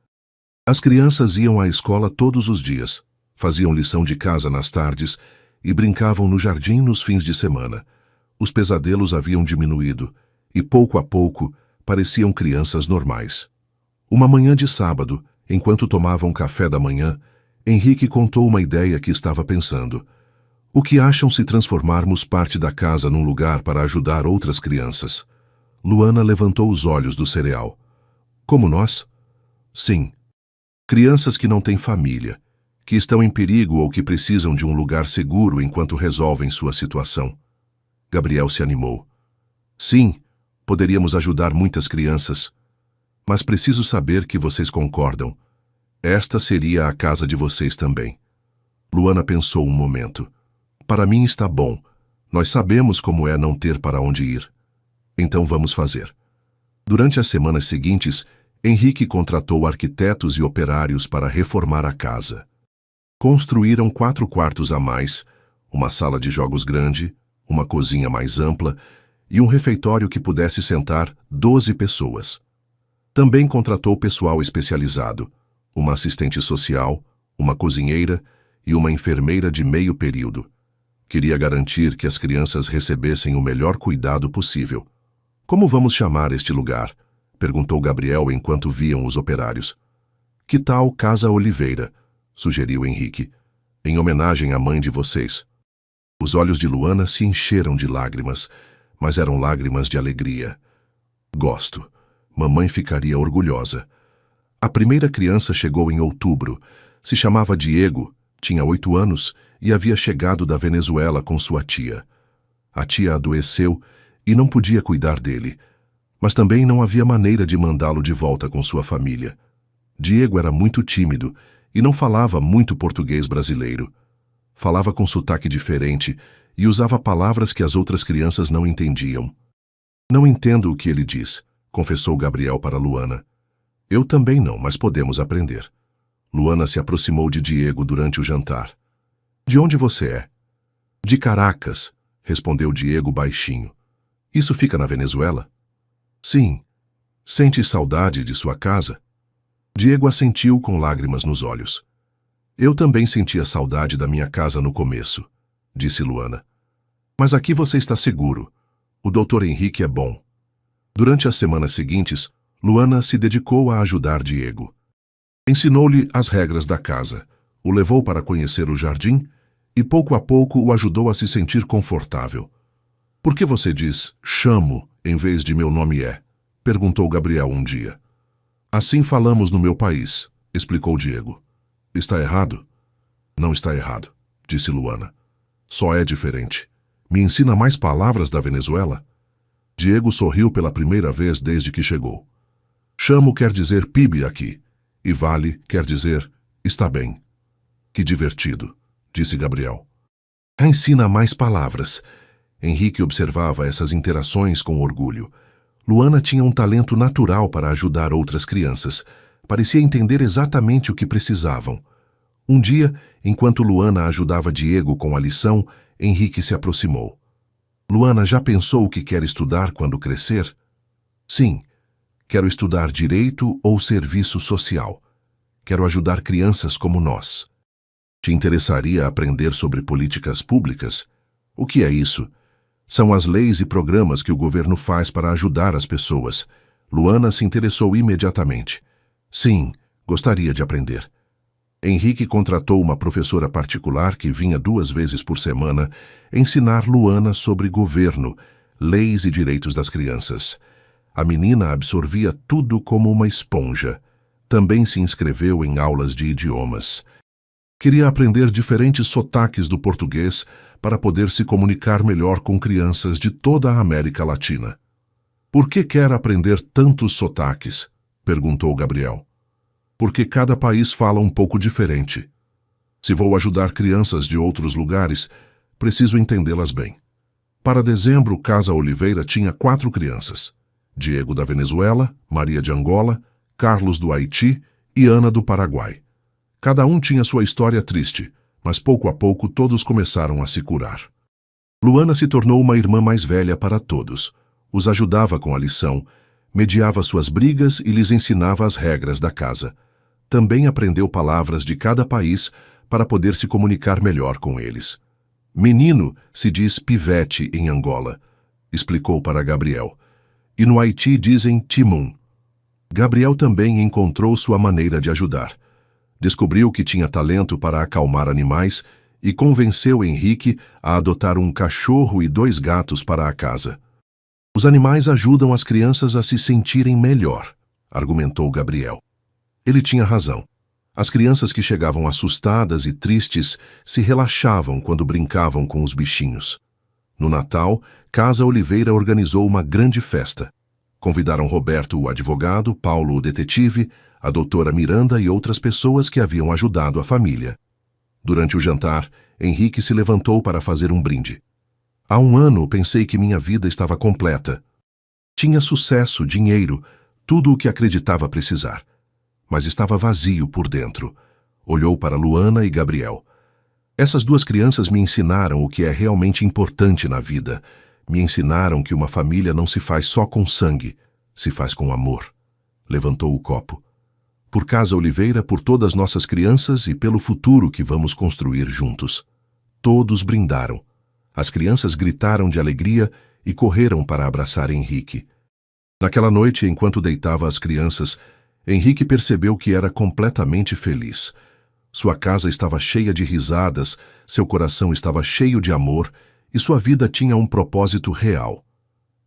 [SPEAKER 1] As crianças iam à escola todos os dias, faziam lição de casa nas tardes e brincavam no jardim nos fins de semana. Os pesadelos haviam diminuído e, pouco a pouco, pareciam crianças normais. Uma manhã de sábado, enquanto tomavam café da manhã, Henrique contou uma ideia que estava pensando. O que acham se transformarmos parte da casa num lugar para ajudar outras crianças? Luana levantou os olhos do cereal. Como nós? Sim. Crianças que não têm família, que estão em perigo ou que precisam de um lugar seguro enquanto resolvem sua situação. Gabriel se animou. Sim, poderíamos ajudar muitas crianças. Mas preciso saber que vocês concordam. Esta seria a casa de vocês também. Luana pensou um momento. Para mim está bom. Nós sabemos como é não ter para onde ir. Então vamos fazer. Durante as semanas seguintes, Henrique contratou arquitetos e operários para reformar a casa. Construíram 4 quartos a mais, uma sala de jogos grande, uma cozinha mais ampla e um refeitório que pudesse sentar 12 pessoas. Também contratou pessoal especializado, uma assistente social, uma cozinheira e uma enfermeira de meio período. Queria garantir que as crianças recebessem o melhor cuidado possível. Como vamos chamar este lugar? Perguntou Gabriel enquanto viam os operários. Que tal Casa Oliveira? Sugeriu Henrique, em homenagem à mãe de vocês. Os olhos de Luana se encheram de lágrimas, mas eram lágrimas de alegria. Gosto. Mamãe ficaria orgulhosa. A primeira criança chegou em outubro. Se chamava Diego, tinha 8 anos e havia chegado da Venezuela com sua tia. A tia adoeceu e não podia cuidar dele, mas também não havia maneira de mandá-lo de volta com sua família. Diego era muito tímido e não falava muito português brasileiro. Falava com sotaque diferente e usava palavras que as outras crianças não entendiam. Não entendo o que ele diz, confessou Gabriel para Luana. Eu também não, mas podemos aprender. Luana se aproximou de Diego durante o jantar. De onde você é? De Caracas, respondeu Diego baixinho. Isso fica na Venezuela? Sim. Sente saudade de sua casa? Diego assentiu com lágrimas nos olhos. Eu também sentia saudade da minha casa no começo, disse Luana. Mas aqui você está seguro. O Dr. Henrique é bom. Durante as semanas seguintes, Luana se dedicou a ajudar Diego. Ensinou-lhe as regras da casa, o levou para conhecer o jardim e pouco a pouco o ajudou a se sentir confortável. Por que você diz chamo em vez de meu nome é? Perguntou Gabriel um dia. Assim falamos no meu país, explicou Diego. Está errado? Não está errado, disse Luana. Só é diferente. Me ensina mais palavras da Venezuela? Diego sorriu pela primeira vez desde que chegou. Chamo quer dizer PIB aqui, e vale quer dizer está bem. Que divertido, disse Gabriel. Ensina mais palavras. Henrique observava essas interações com orgulho. Luana tinha um talento natural para ajudar outras crianças. Parecia entender exatamente o que precisavam. Um dia, enquanto Luana ajudava Diego com a lição, Henrique se aproximou. Luana já pensou o que quer estudar quando crescer? Sim, quero estudar direito ou serviço social. Quero ajudar crianças como nós. Te interessaria aprender sobre políticas públicas? O que é isso? São as leis e programas que o governo faz para ajudar as pessoas. Luana se interessou imediatamente. Sim, gostaria de aprender. Henrique contratou uma professora particular que vinha 2 vezes por semana ensinar Luana sobre governo, leis e direitos das crianças. A menina absorvia tudo como uma esponja. Também se inscreveu em aulas de idiomas. Queria aprender diferentes sotaques do português para poder se comunicar melhor com crianças de toda a América Latina. Por que quer aprender tantos sotaques? Perguntou Gabriel. Porque cada país fala um pouco diferente. Se vou ajudar crianças de outros lugares, preciso entendê-las bem. Para dezembro, Casa Oliveira tinha 4 crianças. Diego da Venezuela, Maria de Angola, Carlos do Haiti e Ana do Paraguai. Cada um tinha sua história triste, mas pouco a pouco todos começaram a se curar. Luana se tornou uma irmã mais velha para todos. Os ajudava com a lição, mediava suas brigas e lhes ensinava as regras da casa. Também aprendeu palavras de cada país para poder se comunicar melhor com eles. Menino se diz pivete em Angola, explicou para Gabriel. E no Haiti dizem timum. Gabriel também encontrou sua maneira de ajudar. Descobriu que tinha talento para acalmar animais e convenceu Henrique a adotar um cachorro e 2 gatos para a casa. Os animais ajudam as crianças a se sentirem melhor, argumentou Gabriel. Ele tinha razão. As crianças que chegavam assustadas e tristes se relaxavam quando brincavam com os bichinhos. No Natal, Casa Oliveira organizou uma grande festa. Convidaram Roberto, o advogado, Paulo, o detetive, a doutora Miranda e outras pessoas que haviam ajudado a família. Durante o jantar, Henrique se levantou para fazer um brinde. Há 1 ano pensei que minha vida estava completa. Tinha sucesso, dinheiro, tudo o que acreditava precisar. Mas estava vazio por dentro. Olhou para Luana e Gabriel. Essas 2 crianças me ensinaram o que é realmente importante na vida. Me ensinaram que uma família não se faz só com sangue, se faz com amor. Levantou o copo. Por Casa Oliveira, por todas nossas crianças e pelo futuro que vamos construir juntos. Todos brindaram. As crianças gritaram de alegria e correram para abraçar Henrique. Naquela noite, enquanto deitava as crianças, Henrique percebeu que era completamente feliz. Sua casa estava cheia de risadas, seu coração estava cheio de amor e sua vida tinha um propósito real.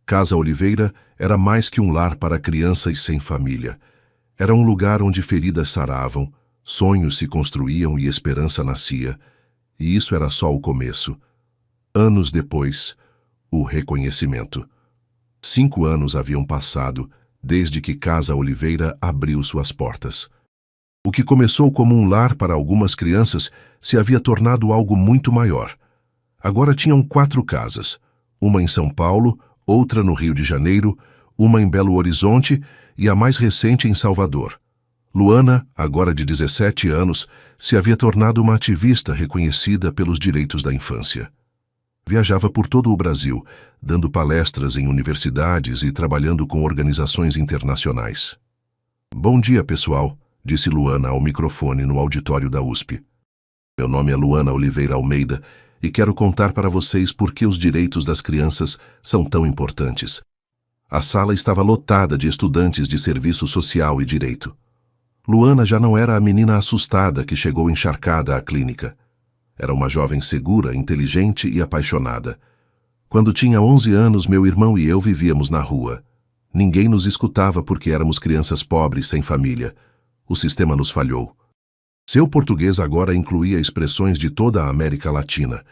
[SPEAKER 1] Casa Oliveira era mais que um lar para crianças sem família. Era um lugar onde feridas saravam, sonhos se construíam e esperança nascia. E isso era só o começo. Anos depois, o reconhecimento. 5 anos haviam passado desde que Casa Oliveira abriu suas portas. O que começou como um lar para algumas crianças se havia tornado algo muito maior. Agora tinham 4 casas, uma em São Paulo, outra no Rio de Janeiro, uma em Belo Horizonte e a mais recente em Salvador. Luana, agora de 17 anos, se havia tornado uma ativista reconhecida pelos direitos da infância. Viajava por todo o Brasil, dando palestras em universidades e trabalhando com organizações internacionais. Bom dia, pessoal, disse Luana ao microfone no auditório da USP. Meu nome é Luana Oliveira Almeida e quero contar para vocês por que os direitos das crianças são tão importantes. A sala estava lotada de estudantes de serviço social e direito. Luana já não era a menina assustada que chegou encharcada à clínica. Era uma jovem segura, inteligente e apaixonada. Quando tinha 11 anos, meu irmão e eu vivíamos na rua. Ninguém nos escutava porque éramos crianças pobres sem família. O sistema nos falhou. Seu português agora incluía expressões de toda a América Latina.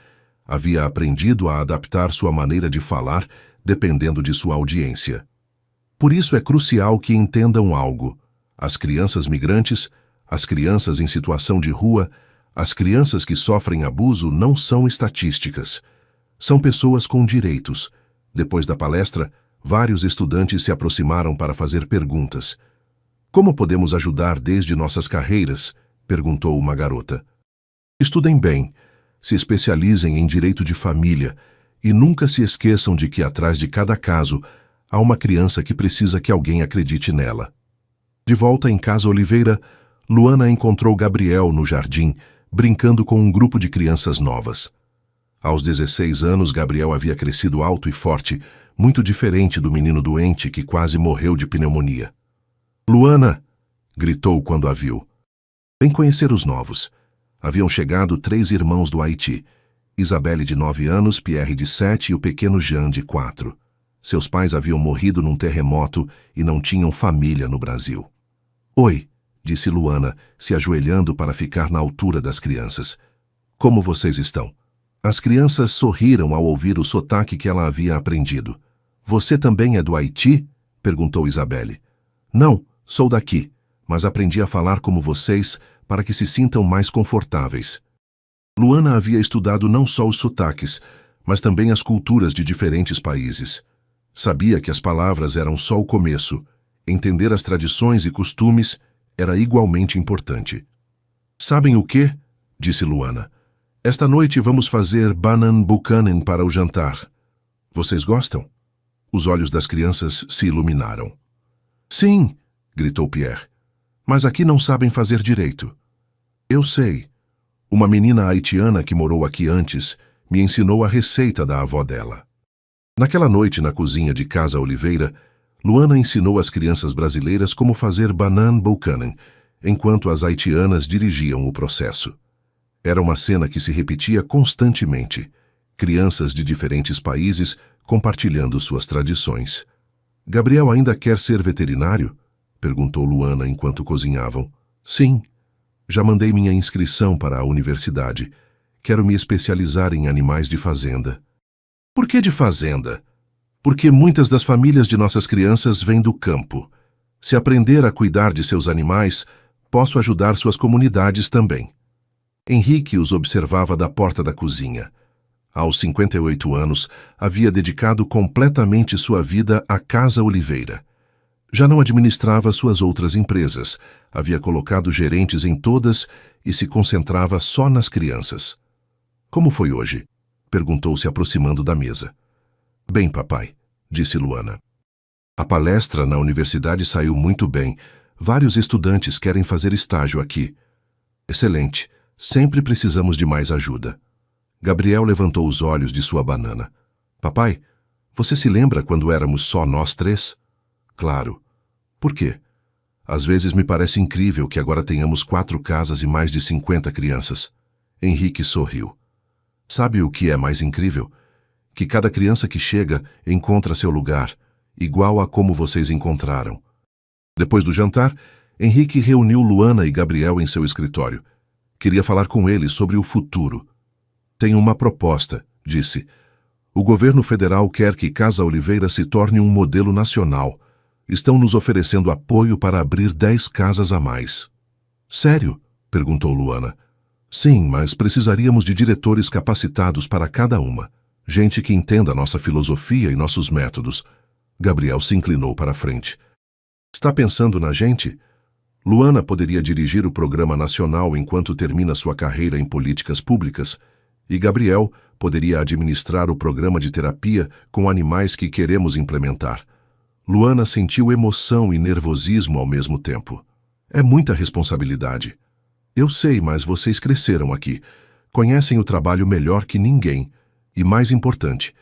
[SPEAKER 1] Havia aprendido a adaptar sua maneira de falar dependendo de sua audiência. Por isso é crucial que entendam algo. As crianças migrantes, as crianças em situação de rua, as crianças que sofrem abuso não são estatísticas. São pessoas com direitos. Depois da palestra, vários estudantes se aproximaram para fazer perguntas. Como podemos ajudar desde nossas carreiras? Perguntou uma garota. Estudem bem, se especializem em direito de família e nunca se esqueçam de que atrás de cada caso há uma criança que precisa que alguém acredite nela. De volta em Casa Oliveira, Luana encontrou Gabriel no jardim, brincando com um grupo de crianças novas. Aos 16 anos, Gabriel havia crescido alto e forte, muito diferente do menino doente que quase morreu de pneumonia. Luana! Gritou quando a viu. Vem conhecer os novos. Haviam chegado 3 irmãos do Haiti. Isabelle, de 9 anos, Pierre, de 7 e o pequeno Jean, de 4. Seus pais haviam morrido num terremoto e não tinham família no Brasil. Oi, disse Luana, se ajoelhando para ficar na altura das crianças. Como vocês estão? As crianças sorriram ao ouvir o sotaque que ela havia aprendido. Você também é do Haiti? Perguntou Isabelle. Não, sou daqui, mas aprendi a falar como vocês para que se sintam mais confortáveis. Luana havia estudado não só os sotaques, mas também as culturas de diferentes países. Sabia que as palavras eram só o começo. Entender as tradições e costumes era igualmente importante. Sabem o quê? Disse Luana. Esta noite vamos fazer banan buchanan para o jantar. Vocês gostam? Os olhos das crianças se iluminaram. Sim, gritou Pierre. Mas aqui não sabem fazer direito. Eu sei. Uma menina haitiana que morou aqui antes me ensinou a receita da avó dela. Naquela noite na cozinha de Casa Oliveira, Luana ensinou às crianças brasileiras como fazer banan buchanan, enquanto as haitianas dirigiam o processo. Era uma cena que se repetia constantemente. Crianças de diferentes países compartilhando suas tradições. Gabriel ainda quer ser veterinário? Perguntou Luana enquanto cozinhavam. Sim. Já mandei minha inscrição para a universidade. Quero me especializar em animais de fazenda. Por que de fazenda? Porque muitas das famílias de nossas crianças vêm do campo. Se aprender a cuidar de seus animais, posso ajudar suas comunidades também. Henrique os observava da porta da cozinha. Aos 58 anos, havia dedicado completamente sua vida à Casa Oliveira. Já não administrava suas outras empresas, havia colocado gerentes em todas e se concentrava só nas crianças. Como foi hoje? Perguntou se aproximando da mesa. Bem, papai, disse Luana. A palestra na universidade saiu muito bem. Vários estudantes querem fazer estágio aqui. Excelente. Sempre precisamos de mais ajuda. Gabriel levantou os olhos de sua banana. Papai, você se lembra quando éramos só nós 3? Claro. Por quê? Às vezes me parece incrível que agora tenhamos 4 casas e mais de 50 crianças. Henrique sorriu. Sabe o que é mais incrível? Que cada criança que chega encontra seu lugar, igual a como vocês encontraram. Depois do jantar, Henrique reuniu Luana e Gabriel em seu escritório. Queria falar com eles sobre o futuro. Tenho uma proposta, disse. O governo federal quer que Casa Oliveira se torne um modelo nacional. Estão nos oferecendo apoio para abrir 10 casas a mais. Sério? Perguntou Luana. Sim, mas precisaríamos de diretores capacitados para cada uma. Gente que entenda nossa filosofia e nossos métodos. Gabriel se inclinou para a frente. Está pensando na gente? Luana poderia dirigir o programa nacional enquanto termina sua carreira em políticas públicas, e Gabriel poderia administrar o programa de terapia com animais que queremos implementar. Luana sentiu emoção e nervosismo ao mesmo tempo. É muita responsabilidade. Eu sei, mas vocês cresceram aqui. Conhecem o trabalho melhor que ninguém. E mais importante,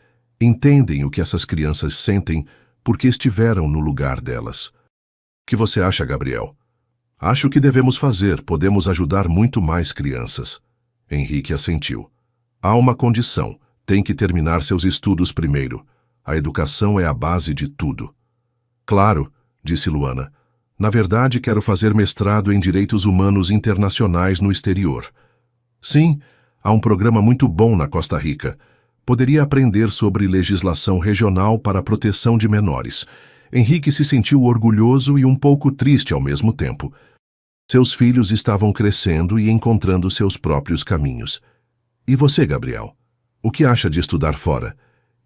[SPEAKER 1] entendem o que essas crianças sentem porque estiveram no lugar delas. O que você acha, Gabriel? Acho que devemos fazer, podemos ajudar muito mais crianças. Henrique assentiu. Há uma condição, tem que terminar seus estudos primeiro. A educação é a base de tudo. Claro, disse Luana. Na verdade, quero fazer mestrado em Direitos Humanos Internacionais no exterior. Sim, há um programa muito bom na Costa Rica. Poderia aprender sobre legislação regional para a proteção de menores. Henrique se sentiu orgulhoso e um pouco triste ao mesmo tempo. Seus filhos estavam crescendo e encontrando seus próprios caminhos. E você, Gabriel? O que acha de estudar fora?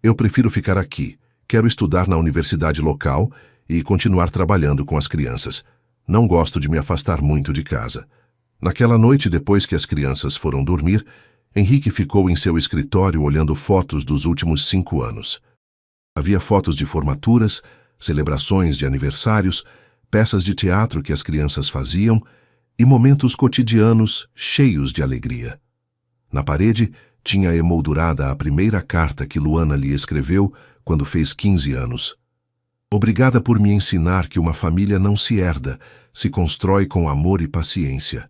[SPEAKER 1] Eu prefiro ficar aqui. Quero estudar na universidade local e continuar trabalhando com as crianças. Não gosto de me afastar muito de casa. Naquela noite, depois que as crianças foram dormir, Henrique ficou em seu escritório olhando fotos dos últimos 5 anos. Havia fotos de formaturas, celebrações de aniversários, peças de teatro que as crianças faziam e momentos cotidianos cheios de alegria. Na parede, tinha emoldurada a primeira carta que Luana lhe escreveu quando fez 15 anos. Obrigada por me ensinar que uma família não se herda, se constrói com amor e paciência.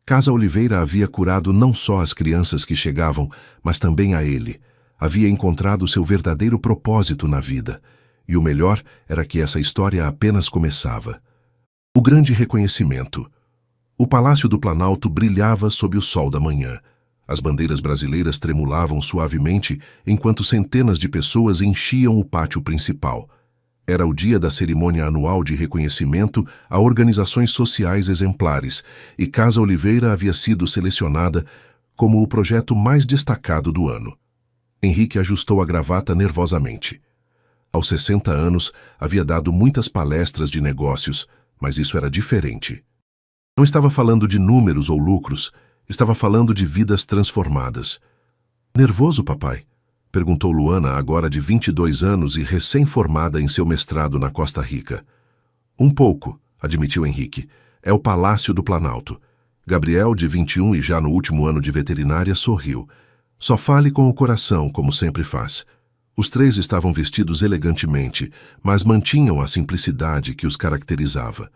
[SPEAKER 1] Casa Oliveira havia curado não só as crianças que chegavam, mas também a ele. Havia encontrado seu verdadeiro propósito na vida. E o melhor era que essa história apenas começava. O grande reconhecimento. O Palácio do Planalto brilhava sob o sol da manhã. As bandeiras brasileiras tremulavam suavemente enquanto centenas de pessoas enchiam o pátio principal. Era o dia da cerimônia anual de reconhecimento a organizações sociais exemplares, e Casa Oliveira havia sido selecionada como o projeto mais destacado do ano. Henrique ajustou a gravata nervosamente. Aos 60 anos, havia dado muitas palestras de negócios, mas isso era diferente. Não estava falando de números ou lucros, estava falando de vidas transformadas. Nervoso, papai? Perguntou Luana, agora de 22 anos e recém-formada em seu mestrado na Costa Rica. Um pouco, admitiu Henrique. É o Palácio do Planalto. Gabriel, de 21 e já no último ano de veterinária, sorriu. Só fale com o coração, como sempre faz. Os 3 estavam vestidos elegantemente, mas mantinham a simplicidade que os caracterizava.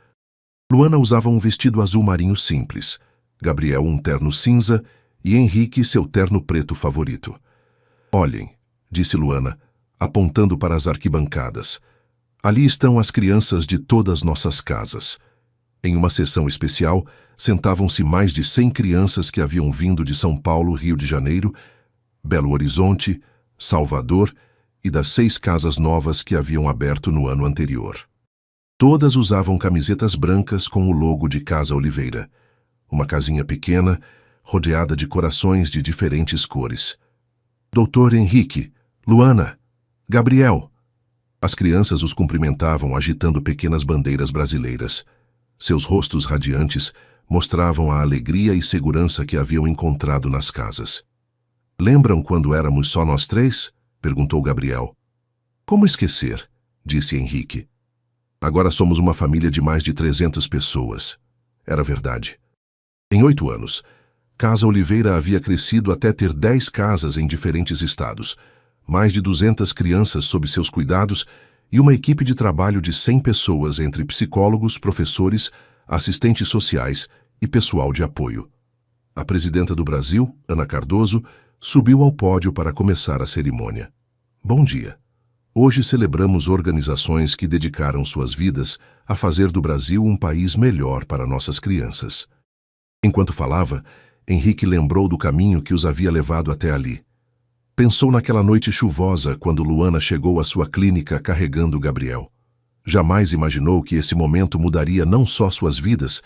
[SPEAKER 1] Luana usava um vestido azul marinho simples, Gabriel um terno cinza e Henrique seu terno preto favorito. Olhem, disse Luana, apontando para as arquibancadas. Ali estão as crianças de todas nossas casas. Em uma sessão especial, sentavam-se mais de 100 crianças que haviam vindo de São Paulo, Rio de Janeiro, Belo Horizonte, Salvador e das 6 casas novas que haviam aberto no ano anterior. Todas usavam camisetas brancas com o logo de Casa Oliveira. Uma casinha pequena, rodeada de corações de diferentes cores. Doutor Henrique, Luana, Gabriel. As crianças os cumprimentavam agitando pequenas bandeiras brasileiras. Seus rostos radiantes mostravam a alegria e segurança que haviam encontrado nas casas. Lembram quando éramos só nós 3? Perguntou Gabriel. Como esquecer? Disse Henrique. Agora somos uma família de mais de 300 pessoas. Era verdade. Em 8 anos, Casa Oliveira havia crescido até ter 10 casas em diferentes estados, mais de 200 crianças sob seus cuidados e uma equipe de trabalho de 100 pessoas entre psicólogos, professores, assistentes sociais e pessoal de apoio. A presidenta do Brasil, Ana Cardoso, subiu ao pódio para começar a cerimônia. Bom dia. Hoje celebramos organizações que dedicaram suas vidas a fazer do Brasil um país melhor para nossas crianças. Enquanto falava, Henrique lembrou do caminho que os havia levado até ali. Pensou naquela noite chuvosa quando Luana chegou à sua clínica carregando Gabriel. Jamais imaginou que esse momento mudaria não só suas vidas,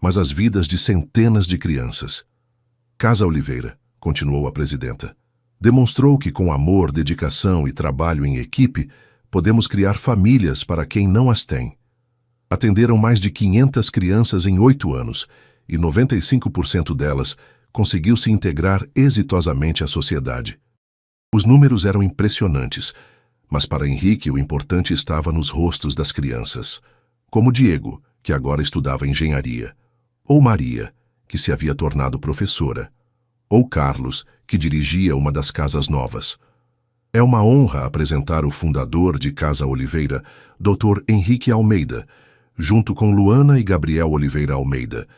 [SPEAKER 1] mas as vidas de centenas de crianças. Casa Oliveira, continuou a presidenta, demonstrou que com amor, dedicação e trabalho em equipe, podemos criar famílias para quem não as tem. Atenderam mais de 500 crianças em 8 anos, e 95% delas conseguiu se integrar exitosamente à sociedade. Os números eram impressionantes, mas para Henrique o importante estava nos rostos das crianças, como Diego, que agora estudava engenharia, ou Maria, que se havia tornado professora, ou Carlos, que dirigia uma das casas novas. É uma honra apresentar o fundador de Casa Oliveira, Dr. Henrique Almeida, junto com Luana e Gabriel Oliveira Almeida,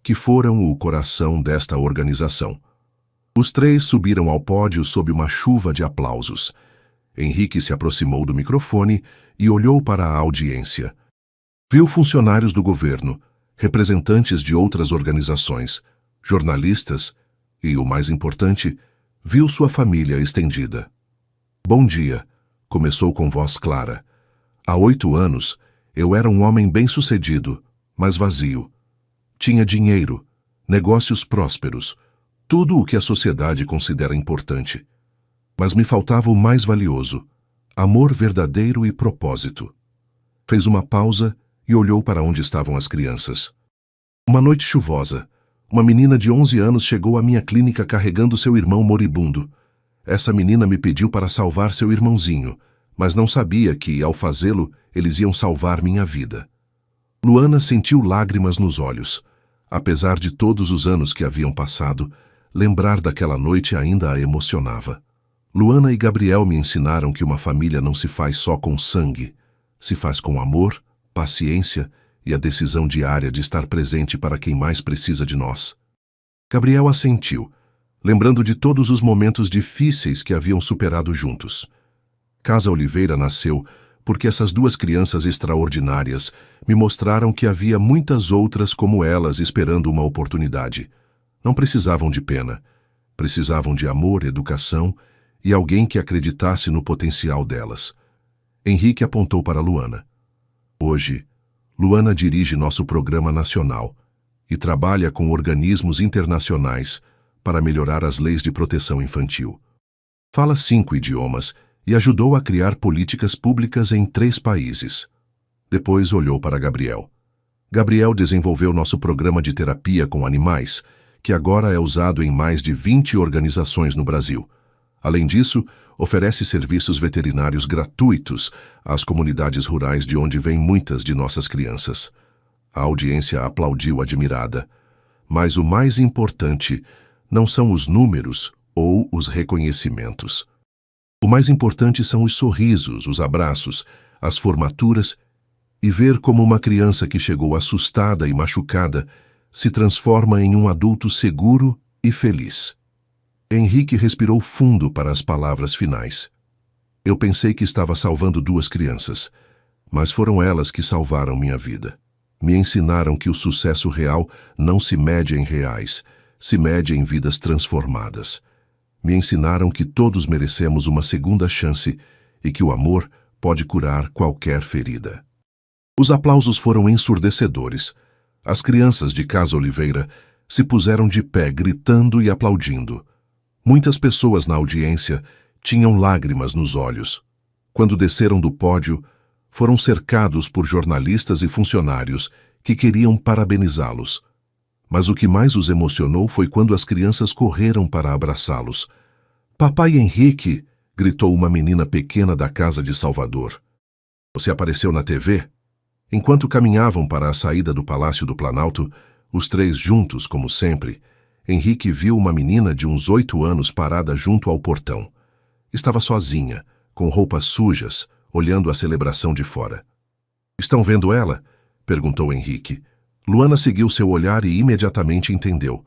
[SPEAKER 1] que foram o coração desta organização. Os 3 subiram ao pódio sob uma chuva de aplausos. Henrique se aproximou do microfone e olhou para a audiência. Viu funcionários do governo, representantes de outras organizações, jornalistas e, o mais importante, viu sua família estendida. Bom dia, começou com voz clara. Há 8 anos, eu era um homem bem-sucedido, mas vazio. Tinha dinheiro, negócios prósperos, tudo o que a sociedade considera importante. Mas me faltava o mais valioso, amor verdadeiro e propósito. Fez uma pausa e olhou para onde estavam as crianças. Uma noite chuvosa, uma menina de 11 anos chegou à minha clínica carregando seu irmão moribundo. Essa menina me pediu para salvar seu irmãozinho, mas não sabia que, ao fazê-lo, eles iam salvar minha vida. Luana sentiu lágrimas nos olhos. Apesar de todos os anos que haviam passado, lembrar daquela noite ainda a emocionava. Luana e Gabriel me ensinaram que uma família não se faz só com sangue, se faz com amor, paciência e a decisão diária de estar presente para quem mais precisa de nós. Gabriel assentiu, lembrando de todos os momentos difíceis que haviam superado juntos. Casa Oliveira nasceu porque essas duas crianças extraordinárias me mostraram que havia muitas outras como elas esperando uma oportunidade. Não precisavam de pena, precisavam de amor, educação e alguém que acreditasse no potencial delas. Henrique apontou para Luana. Hoje, Luana dirige nosso programa nacional e trabalha com organismos internacionais para melhorar as leis de proteção infantil. Fala 5 idiomas e ajudou a criar políticas públicas em 3 países. Depois olhou para Gabriel. Gabriel desenvolveu nosso programa de terapia com animais, que agora é usado em mais de 20 organizações no Brasil. Além disso, oferece serviços veterinários gratuitos às comunidades rurais de onde vêm muitas de nossas crianças. A audiência aplaudiu admirada. Mas o mais importante não são os números ou os reconhecimentos. O mais importante são os sorrisos, os abraços, as formaturas e ver como uma criança que chegou assustada e machucada se transforma em um adulto seguro e feliz. Henrique respirou fundo para as palavras finais. Eu pensei que estava salvando 2 crianças, mas foram elas que salvaram minha vida. Me ensinaram que o sucesso real não se mede em reais, se mede em vidas transformadas. Me ensinaram que todos merecemos uma segunda chance e que o amor pode curar qualquer ferida. Os aplausos foram ensurdecedores. As crianças de Casa Oliveira se puseram de pé, gritando e aplaudindo. Muitas pessoas na audiência tinham lágrimas nos olhos. Quando desceram do pódio, foram cercados por jornalistas e funcionários que queriam parabenizá-los. Mas o que mais os emocionou foi quando as crianças correram para abraçá-los. "Papai Henrique!" gritou uma menina pequena da casa de Salvador. "Você apareceu na TV?" Enquanto caminhavam para a saída do Palácio do Planalto, os 3 juntos, como sempre, Henrique viu uma menina de uns 8 anos parada junto ao portão. Estava sozinha, com roupas sujas, olhando a celebração de fora. "Estão vendo ela?" perguntou Henrique. Luana seguiu seu olhar e imediatamente entendeu.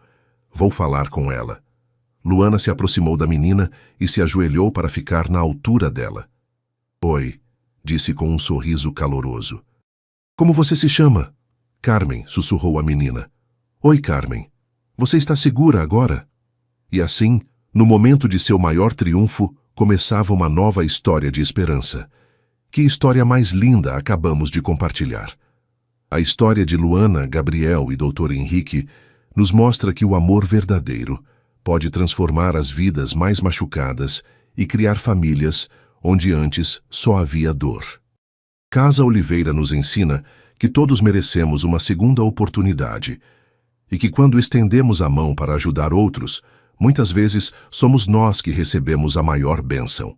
[SPEAKER 1] "Vou falar com ela." Luana se aproximou da menina e se ajoelhou para ficar na altura dela. "Oi", disse com um sorriso caloroso. "Como você se chama?" "Carmen", sussurrou a menina. "Oi, Carmen. Você está segura agora?" E assim, no momento de seu maior triunfo, começava uma nova história de esperança. Que história mais linda acabamos de compartilhar. A história de Luana, Gabriel e Dr. Henrique nos mostra que o amor verdadeiro pode transformar as vidas mais machucadas e criar famílias onde antes só havia dor. Casa Oliveira nos ensina que todos merecemos uma segunda oportunidade e que quando estendemos a mão para ajudar outros, muitas vezes somos nós que recebemos a maior bênção.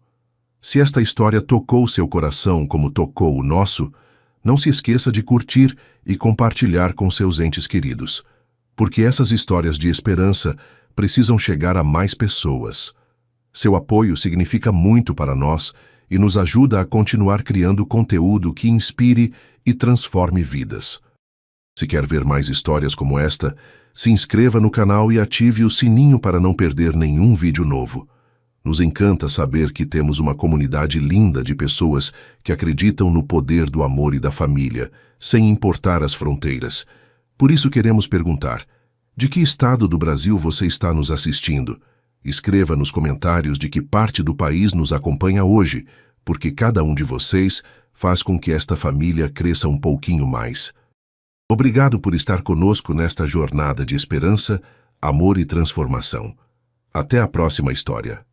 [SPEAKER 1] Se esta história tocou seu coração como tocou o nosso, não se esqueça de curtir e compartilhar com seus entes queridos, porque essas histórias de esperança precisam chegar a mais pessoas. Seu apoio significa muito para nós e nos ajuda a continuar criando conteúdo que inspire e transforme vidas. Se quer ver mais histórias como esta, se inscreva no canal e ative o sininho para não perder nenhum vídeo novo. Nos encanta saber que temos uma comunidade linda de pessoas que acreditam no poder do amor e da família, sem importar as fronteiras. Por isso queremos perguntar: de que estado do Brasil você está nos assistindo? Escreva nos comentários de que parte do país nos acompanha hoje, porque cada um de vocês faz com que esta família cresça um pouquinho mais. Obrigado por estar conosco nesta jornada de esperança, amor e transformação. Até a próxima história.